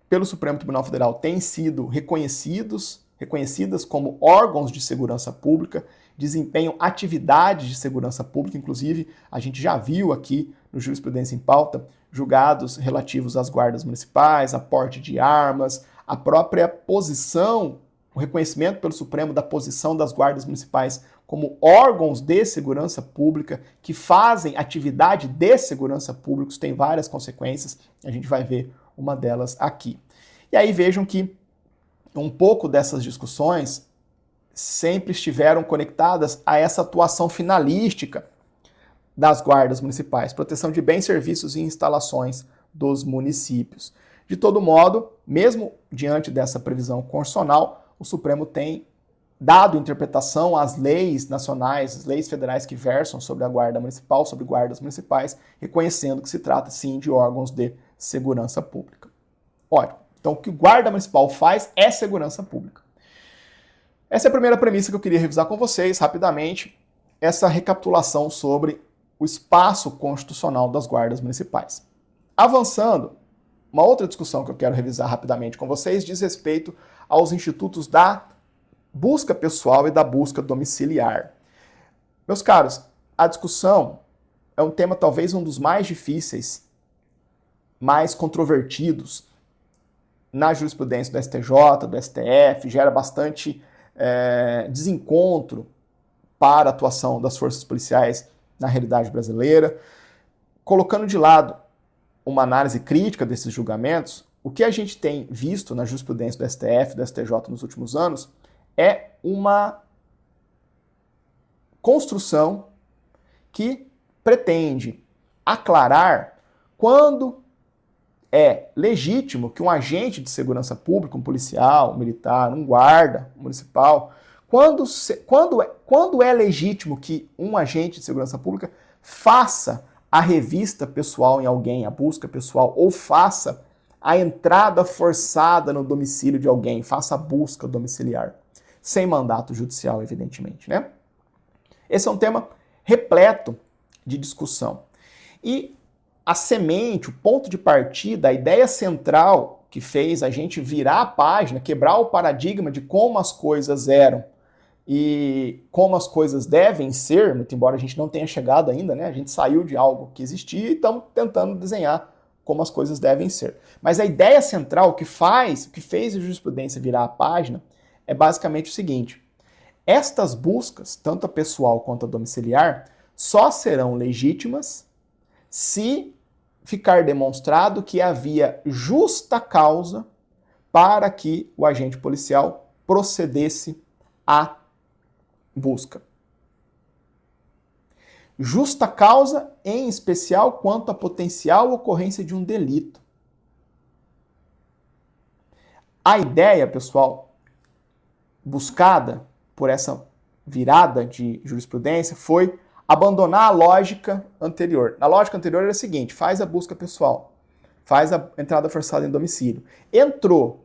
pelo Supremo Tribunal Federal, têm sido reconhecidas como órgãos de segurança pública, desempenham atividades de segurança pública, inclusive a gente já viu aqui no Jurisprudência em Pauta julgados relativos às guardas municipais, a porte de armas, a própria posição, o reconhecimento pelo Supremo da posição das guardas municipais como órgãos de segurança pública que fazem atividade de segurança pública. Isso tem várias consequências, a gente vai ver uma delas aqui. E aí vejam que um pouco dessas discussões sempre estiveram conectadas a essa atuação finalística das guardas municipais, proteção de bens, serviços e instalações dos municípios. De todo modo, mesmo diante dessa previsão constitucional, o Supremo tem dado interpretação às leis nacionais, às leis federais que versam sobre a guarda municipal, sobre guardas municipais, reconhecendo que se trata, sim, de órgãos de segurança pública. Ótimo. Então, o que o guarda municipal faz é segurança pública. Essa é a primeira premissa que eu queria revisar com vocês, rapidamente, essa recapitulação sobre o espaço constitucional das guardas municipais. Avançando, uma outra discussão que eu quero revisar rapidamente com vocês diz respeito aos institutos da busca pessoal e da busca domiciliar. Meus caros, a discussão é um tema talvez um dos mais difíceis, mais controvertidos na jurisprudência do STJ, do STF, gera bastante desencontro para a atuação das forças policiais na realidade brasileira. Colocando de lado uma análise crítica desses julgamentos, o que a gente tem visto na jurisprudência do STF, do STJ nos últimos anos, é uma construção que pretende aclarar quando é legítimo que um agente de segurança pública, um policial, um militar, um guarda municipal, quando é legítimo que um agente de segurança pública faça a revista pessoal em alguém, a busca pessoal, ou faça a entrada forçada no domicílio de alguém, faça a busca domiciliar, sem mandato judicial, evidentemente, né? Esse é um tema repleto de discussão. E a semente, o ponto de partida, a ideia central que fez a gente virar a página, quebrar o paradigma de como as coisas eram e como as coisas devem ser, muito embora a gente não tenha chegado ainda, né? A gente saiu de algo que existia e estamos tentando desenhar como as coisas devem ser. Mas a ideia central, o que fez a jurisprudência virar a página, é basicamente o seguinte: estas buscas, tanto a pessoal quanto a domiciliar, só serão legítimas se ficar demonstrado que havia justa causa para que o agente policial procedesse à busca. Justa causa, em especial, quanto à potencial ocorrência de um delito. A ideia, pessoal, buscada por essa virada de jurisprudência foi abandonar a lógica anterior. A lógica anterior era a seguinte: faz a busca pessoal, faz a entrada forçada em domicílio. Entrou,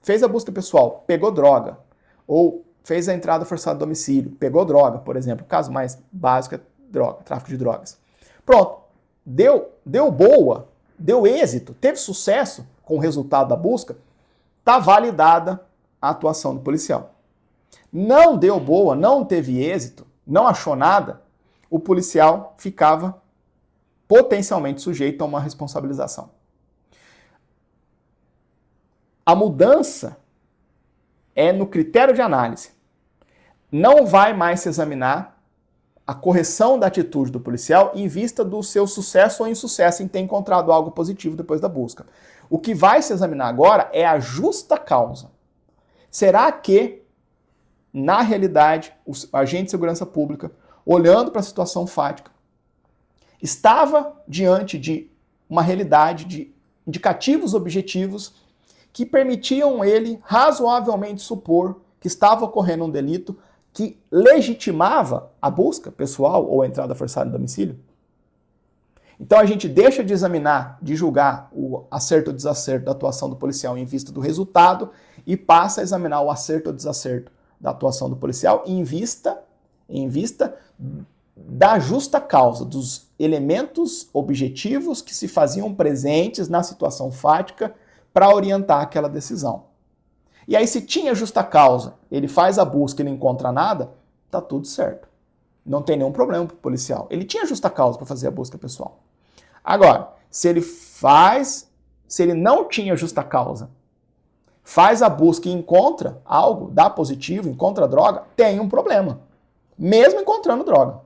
fez a busca pessoal, pegou droga, ou fez a entrada forçada em domicílio, pegou droga, por exemplo. O caso mais básico é droga, tráfico de drogas. Pronto, deu boa, deu êxito, teve sucesso com o resultado da busca, está validada a atuação do policial. Não deu boa, não teve êxito, não achou nada, o policial ficava potencialmente sujeito a uma responsabilização. A mudança é no critério de análise. Não vai mais se examinar a correção da atitude do policial em vista do seu sucesso ou insucesso em ter encontrado algo positivo depois da busca. O que vai se examinar agora é a justa causa. Será que, na realidade, o agente de segurança pública, olhando para a situação fática, estava diante de uma realidade de indicativos objetivos que permitiam ele razoavelmente supor que estava ocorrendo um delito que legitimava a busca pessoal ou a entrada forçada no domicílio? Então a gente deixa de examinar, de julgar o acerto ou desacerto da atuação do policial em vista do resultado e passa a examinar o acerto ou desacerto da atuação do policial em vista da justa causa, dos elementos objetivos que se faziam presentes na situação fática para orientar aquela decisão. E aí, se tinha justa causa, ele faz a busca e não encontra nada, tá tudo certo. Não tem nenhum problema pro policial. Ele tinha justa causa para fazer a busca pessoal. Agora, se ele não tinha justa causa, faz a busca e encontra algo, dá positivo, encontra droga, tem um problema. Mesmo encontrando droga.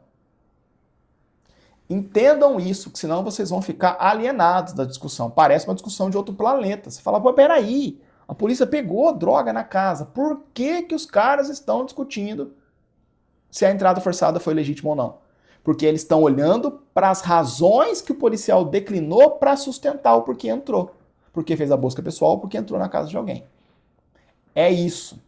Entendam isso, que senão vocês vão ficar alienados da discussão. Parece uma discussão de outro planeta. Você fala, pô, peraí, a polícia pegou droga na casa. Por que que os caras estão discutindo se a entrada forçada foi legítima ou não? Porque eles estão olhando para as razões que o policial declinou para sustentar o porquê entrou. Porque fez a busca pessoal, porque entrou na casa de alguém. É isso.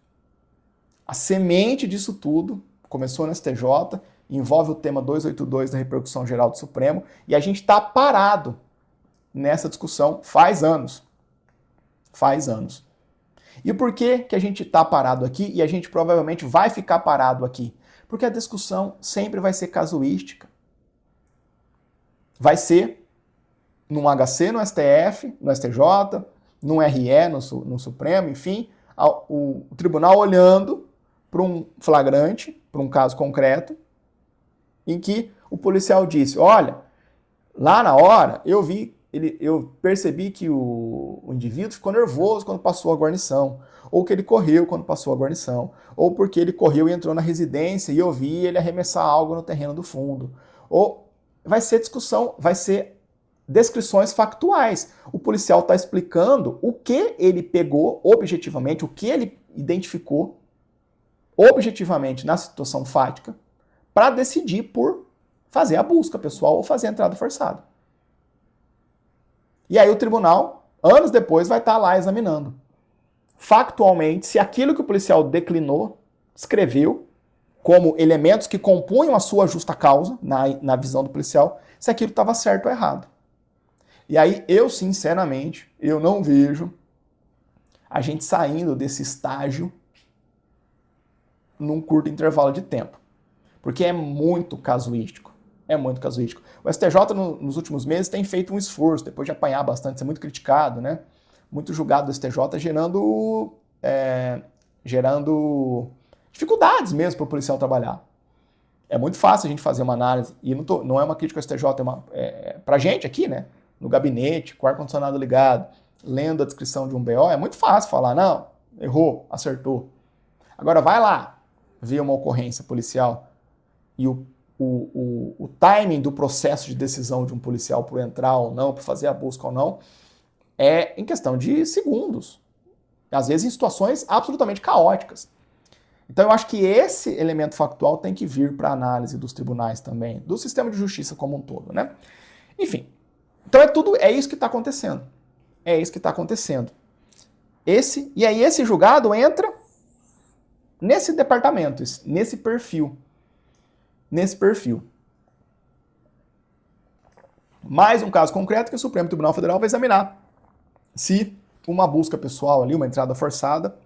A semente disso tudo começou no STJ, envolve o tema 282 da repercussão geral do Supremo, e a gente está parado nessa discussão faz anos. Faz anos. E por que que a gente está parado aqui e a gente provavelmente vai ficar parado aqui? Porque a discussão sempre vai ser casuística. Vai ser num HC, no STF, no STJ, num RE, no Supremo, enfim, o tribunal olhando para um flagrante, para um caso concreto, em que o policial disse, olha, lá na hora eu percebi que o indivíduo ficou nervoso quando passou a guarnição, ou que ele correu quando passou a guarnição, ou porque ele correu e entrou na residência e eu vi ele arremessar algo no terreno do fundo. Ou vai ser discussão, vai ser descrições factuais. O policial está explicando o que ele pegou objetivamente, o que ele identificou objetivamente na situação fática, para decidir por fazer a busca pessoal ou fazer a entrada forçada. E aí o tribunal, anos depois, vai estar lá examinando factualmente se aquilo que o policial declinou, escreveu, como elementos que compunham a sua justa causa, na visão do policial, se aquilo estava certo ou errado. E aí eu, sinceramente, eu não vejo a gente saindo desse estágio num curto intervalo de tempo. Porque é muito casuístico. É muito casuístico. O STJ, nos últimos meses, tem feito um esforço, depois de apanhar bastante, ser muito criticado, né? Muito julgado do STJ, gerando dificuldades mesmo para o policial trabalhar. É muito fácil a gente fazer uma análise, e não é uma crítica ao STJ, pra gente aqui, né? No gabinete, com o ar-condicionado ligado, lendo a descrição de um BO, é muito fácil falar, não, errou, acertou. Agora vai lá, ver uma ocorrência policial, e o timing do processo de decisão de um policial por entrar ou não, por fazer a busca ou não, é em questão de segundos. Às vezes em situações absolutamente caóticas. Então eu acho que esse elemento factual tem que vir para a análise dos tribunais também, do sistema de justiça como um todo, né? Enfim, então é isso que está acontecendo. É isso que está acontecendo. E aí esse julgado entra nesse departamento, nesse perfil. Nesse perfil. Mais um caso concreto que o Supremo Tribunal Federal vai examinar se uma busca pessoal ali, uma entrada forçada,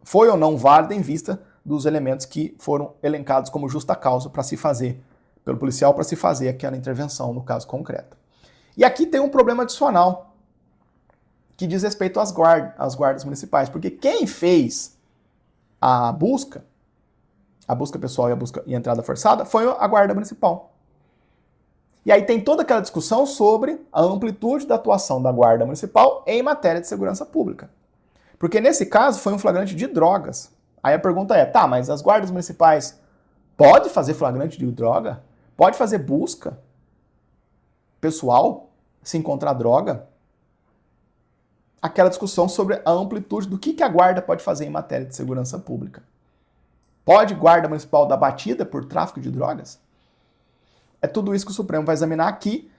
foi ou não válida em vista dos elementos que foram elencados como justa causa para se fazer, pelo policial para se fazer aquela intervenção no caso concreto. E aqui tem um problema adicional que diz respeito às guardas municipais, porque quem fez a busca pessoal e a entrada forçada foi a guarda municipal. E aí tem toda aquela discussão sobre a amplitude da atuação da guarda municipal em matéria de segurança pública. Porque nesse caso foi um flagrante de drogas. Aí a pergunta é, tá, mas as guardas municipais Pode fazer flagrante de droga? Pode fazer busca pessoal se encontrar droga? Aquela discussão sobre a amplitude do que a guarda pode fazer em matéria de segurança pública. Pode guarda municipal dar batida por tráfico de drogas? É tudo isso que o Supremo vai examinar aqui.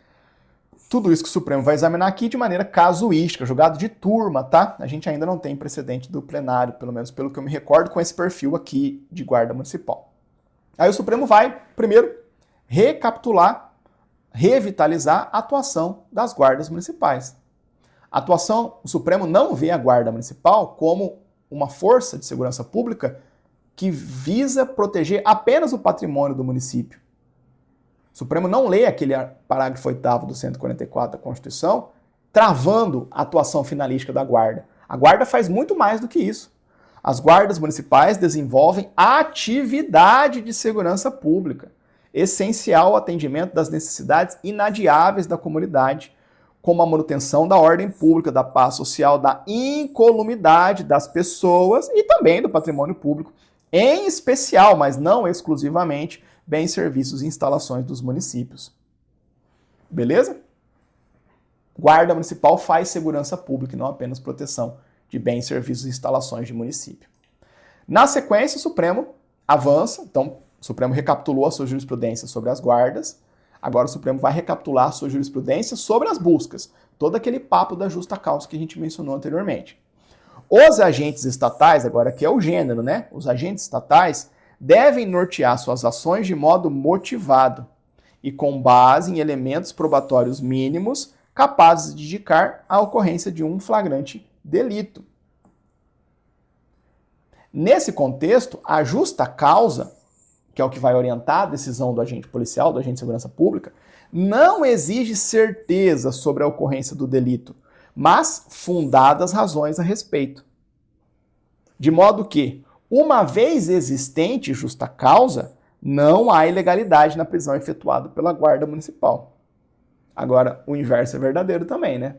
Tudo isso que o Supremo vai examinar aqui de maneira casuística, julgado de turma, tá? A gente ainda não tem precedente do plenário, pelo menos pelo que eu me recordo, com esse perfil aqui de guarda municipal. Aí o Supremo vai, primeiro, recapitular, revitalizar a atuação das guardas municipais. O Supremo não vê a guarda municipal como uma força de segurança pública que visa proteger apenas o patrimônio do município. O Supremo não lê aquele parágrafo 8º do 144 da Constituição travando a atuação finalística da guarda. A guarda faz muito mais do que isso. As guardas municipais desenvolvem atividade de segurança pública, essencial ao atendimento das necessidades inadiáveis da comunidade, como a manutenção da ordem pública, da paz social, da incolumidade das pessoas e também do patrimônio público, em especial, mas não exclusivamente, bens, serviços e instalações dos municípios. Beleza? Guarda municipal faz segurança pública e não apenas proteção de bens, serviços e instalações de município. Na sequência, o Supremo avança, então o Supremo recapitulou a sua jurisprudência sobre as guardas, agora o Supremo vai recapitular a sua jurisprudência sobre as buscas, todo aquele papo da justa causa que a gente mencionou anteriormente. Os agentes estatais, agora aqui é o gênero, né? Os agentes estatais devem nortear suas ações de modo motivado e com base em elementos probatórios mínimos capazes de indicar a ocorrência de um flagrante delito. Nesse contexto, a justa causa, que é o que vai orientar a decisão do agente policial, do agente de segurança pública, não exige certeza sobre a ocorrência do delito, mas fundadas razões a respeito. De modo que, uma vez existente justa causa, não há ilegalidade na prisão efetuada pela guarda municipal. Agora, o inverso é verdadeiro também, né?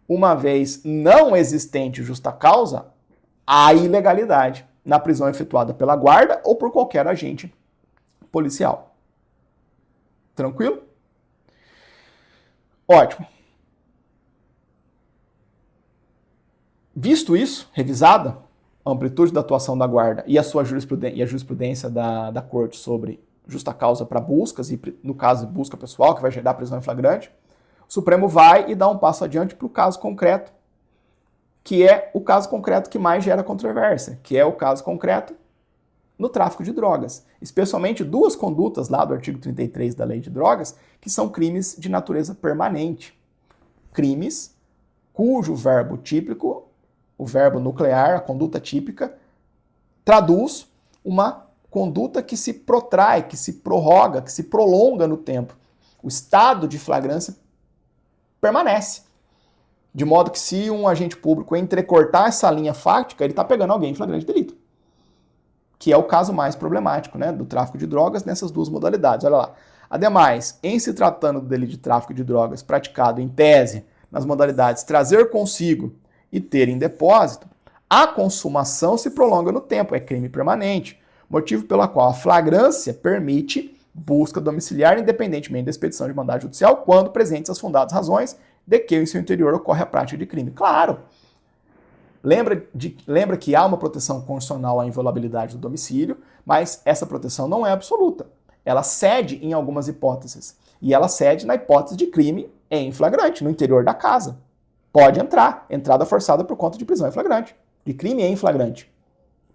Uma vez não existente justa causa, há ilegalidade na prisão efetuada pela guarda ou por qualquer agente policial. Tranquilo? Ótimo. Visto isso, revisada a amplitude da atuação da guarda e a sua jurisprudência da Corte sobre justa causa para buscas, e no caso busca pessoal, que vai gerar prisão em flagrante, o Supremo vai e dá um passo adiante para o caso concreto, que é o caso concreto que mais gera controvérsia, que é o caso concreto no tráfico de drogas. Especialmente duas condutas lá do artigo 33 da Lei de Drogas, que são crimes de natureza permanente. Crimes cujo verbo típico, o verbo nuclear, a conduta típica, traduz uma conduta que se protrai, que se prorroga, que se prolonga no tempo. O estado de flagrância permanece. De modo que se um agente público entrecortar essa linha fática, ele está pegando alguém em flagrante delito. Que é o caso mais problemático, né, do tráfico de drogas nessas duas modalidades. Olha lá. Ademais, em se tratando do delito de tráfico de drogas praticado em tese nas modalidades trazer consigo e ter em depósito, a consumação se prolonga no tempo, é crime permanente, motivo pelo qual a flagrância permite busca domiciliar independentemente da expedição de mandado judicial quando presentes as fundadas razões de que em seu interior ocorre a prática de crime. Claro! Lembra que há uma proteção constitucional à inviolabilidade do domicílio, mas essa proteção não é absoluta. Ela cede em algumas hipóteses. E ela cede na hipótese de crime em flagrante, no interior da casa. Pode entrar, entrada forçada por conta de prisão em flagrante, de crime em flagrante.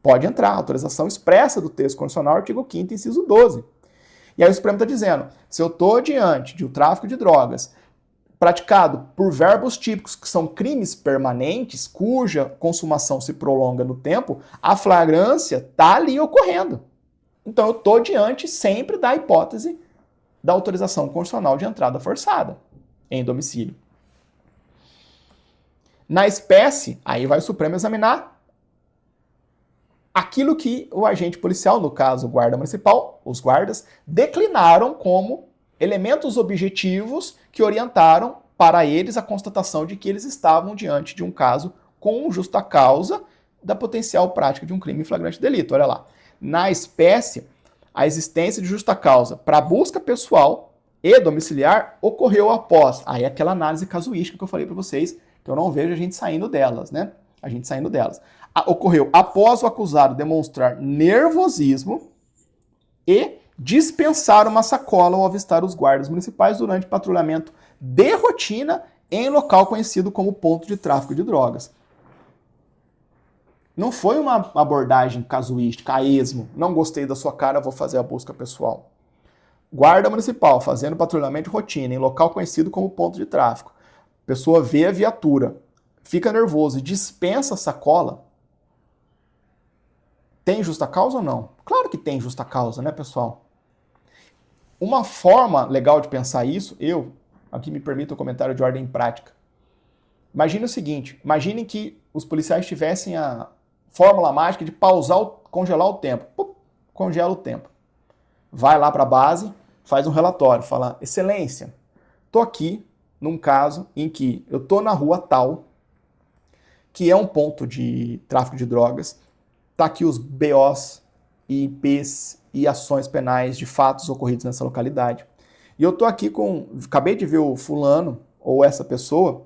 Pode entrar, autorização expressa do texto constitucional, artigo 5º, inciso 12. E aí o Supremo está dizendo, se eu estou diante de um tráfico de drogas praticado por verbos típicos que são crimes permanentes, cuja consumação se prolonga no tempo, a flagrância está ali ocorrendo. Então eu estou diante sempre da hipótese da autorização constitucional de entrada forçada em domicílio. Na espécie, aí vai o Supremo examinar aquilo que o agente policial, no caso o guarda municipal, os guardas, declinaram como elementos objetivos que orientaram para eles a constatação de que eles estavam diante de um caso com justa causa da potencial prática de um crime em flagrante delito. Olha lá. Na espécie, a existência de justa causa para busca pessoal e domiciliar ocorreu após. Aí aquela análise casuística que eu falei para vocês, que eu não vejo a gente saindo delas, né? A gente saindo delas. Ocorreu após o acusado demonstrar nervosismo e dispensar uma sacola ao avistar os guardas municipais durante patrulhamento de rotina em local conhecido como ponto de tráfico de drogas. Não foi uma abordagem casuística, a esmo. Não gostei da sua cara, vou fazer a busca pessoal. Guarda municipal fazendo patrulhamento de rotina em local conhecido como ponto de tráfico. Pessoa vê a viatura, fica nervoso e dispensa a sacola. Tem justa causa ou não? Claro que tem justa causa, né, pessoal? Uma forma legal de pensar isso, aqui me permito um comentário de ordem prática. Imagine o seguinte, imagine que os policiais tivessem a fórmula mágica de congelar o tempo. Pum, congela o tempo. Vai lá para a base, faz um relatório, fala, excelência, tô aqui num caso em que eu tô na rua tal, que é um ponto de tráfico de drogas, tá aqui os BOs e IPs e ações penais de fatos ocorridos nessa localidade. E eu tô aqui acabei de ver o fulano, ou essa pessoa,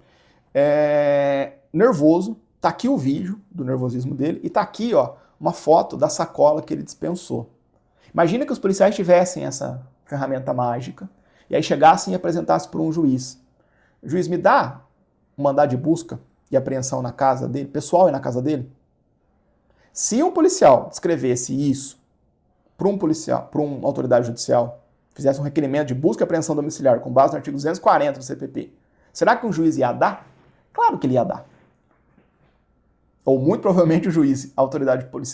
nervoso, tá aqui o vídeo do nervosismo dele, e tá aqui, ó, uma foto da sacola que ele dispensou. Imagina que os policiais tivessem essa ferramenta mágica, e aí chegassem e apresentassem para um juiz. Juiz, me dá um mandado de busca e apreensão na casa dele, pessoal e na casa dele? Se um policial descrevesse isso para um policial, para uma autoridade judicial, fizesse um requerimento de busca e apreensão domiciliar com base no artigo 240 do CPP, será que um juiz ia dar? Claro que ele ia dar. Ou muito provavelmente o juiz, a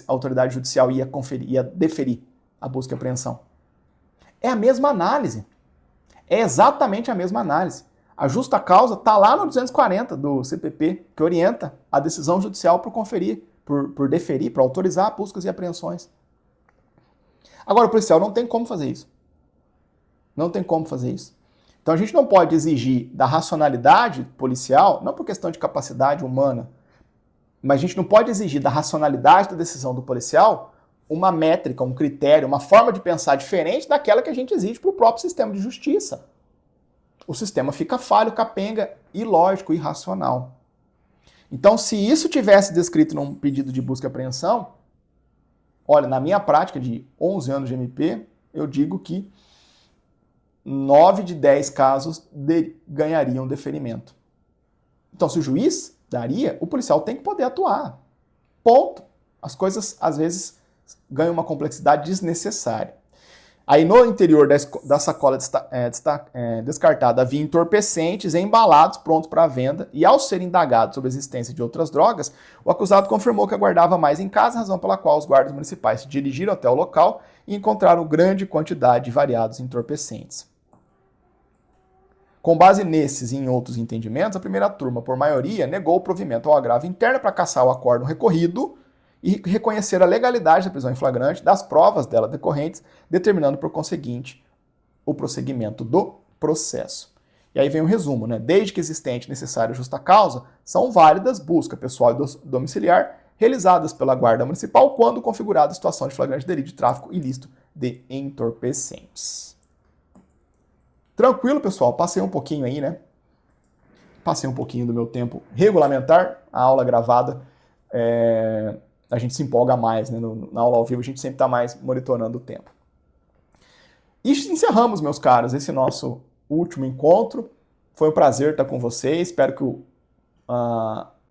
autoridade judicial ia deferir a busca e apreensão. É a mesma análise. É exatamente a mesma análise. A justa causa está lá no 240 do CPP, que orienta a decisão judicial por conferir, por deferir, para autorizar buscas e apreensões. Agora, o policial não tem como fazer isso. Não tem como fazer isso. Então a gente não pode exigir da racionalidade policial, não por questão de capacidade humana, mas a gente não pode exigir da racionalidade da decisão do policial uma métrica, um critério, uma forma de pensar diferente daquela que a gente exige para o próprio sistema de justiça. O sistema fica falho, capenga, ilógico, irracional. Então, se isso tivesse descrito num pedido de busca e apreensão, olha, na minha prática de 11 anos de MP, eu digo que 9 de 10 casos ganhariam deferimento. Então, se o juiz daria, o policial tem que poder atuar. Ponto. As coisas, às vezes, ganham uma complexidade desnecessária. Aí, no interior da sacola descartada, havia entorpecentes embalados, prontos para venda, e ao ser indagado sobre a existência de outras drogas, o acusado confirmou que aguardava mais em casa, razão pela qual os guardas municipais se dirigiram até o local e encontraram grande quantidade de variados entorpecentes. Com base nesses e em outros entendimentos, a primeira turma, por maioria, negou o provimento ao agravo interno para cassar o acórdão recorrido e reconhecer a legalidade da prisão em flagrante das provas dela decorrentes, determinando, por conseguinte, o prosseguimento do processo. E aí vem o resumo, né? Desde que existente necessária justa causa, são válidas busca pessoal e domiciliar realizadas pela Guarda Municipal quando configurada a situação de flagrante delito de tráfico ilícito de entorpecentes. Tranquilo, pessoal? Passei um pouquinho aí, né? Passei um pouquinho do meu tempo regulamentar, a aula gravada, a gente se empolga mais, né? Na aula ao vivo a gente sempre está mais monitorando o tempo. E encerramos, meus caros, esse nosso último encontro. Foi um prazer estar com vocês. Espero que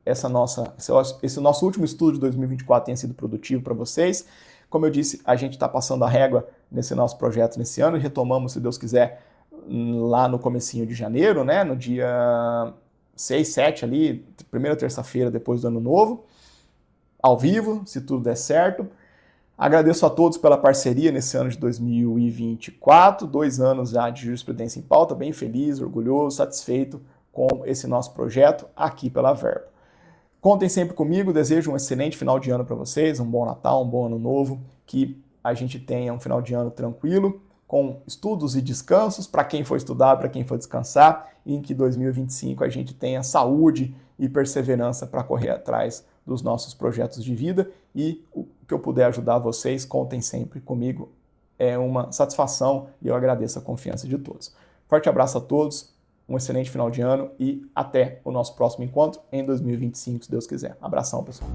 esse nosso último estudo de 2024 tenha sido produtivo para vocês. Como eu disse, a gente está passando a régua nesse nosso projeto nesse ano e retomamos, se Deus quiser, lá no comecinho de janeiro, né? No dia 6, 7 ali, primeira terça-feira depois do Ano Novo, ao vivo, se tudo der certo. Agradeço a todos pela parceria nesse ano de 2024, 2 anos já de jurisprudência em pauta, bem feliz, orgulhoso, satisfeito com esse nosso projeto aqui pela Verbo. Contem sempre comigo, desejo um excelente final de ano para vocês, um bom Natal, um bom Ano Novo, que a gente tenha um final de ano tranquilo, com estudos e descansos para quem for estudar, para quem for descansar, e em que 2025 a gente tenha saúde e perseverança para correr atrás dos nossos projetos de vida, e o que eu puder ajudar vocês, contem sempre comigo. é uma satisfação e eu agradeço a confiança de todos. Forte abraço a todos, um excelente final de ano e até o nosso próximo encontro em 2025, se Deus quiser. Abração, pessoal.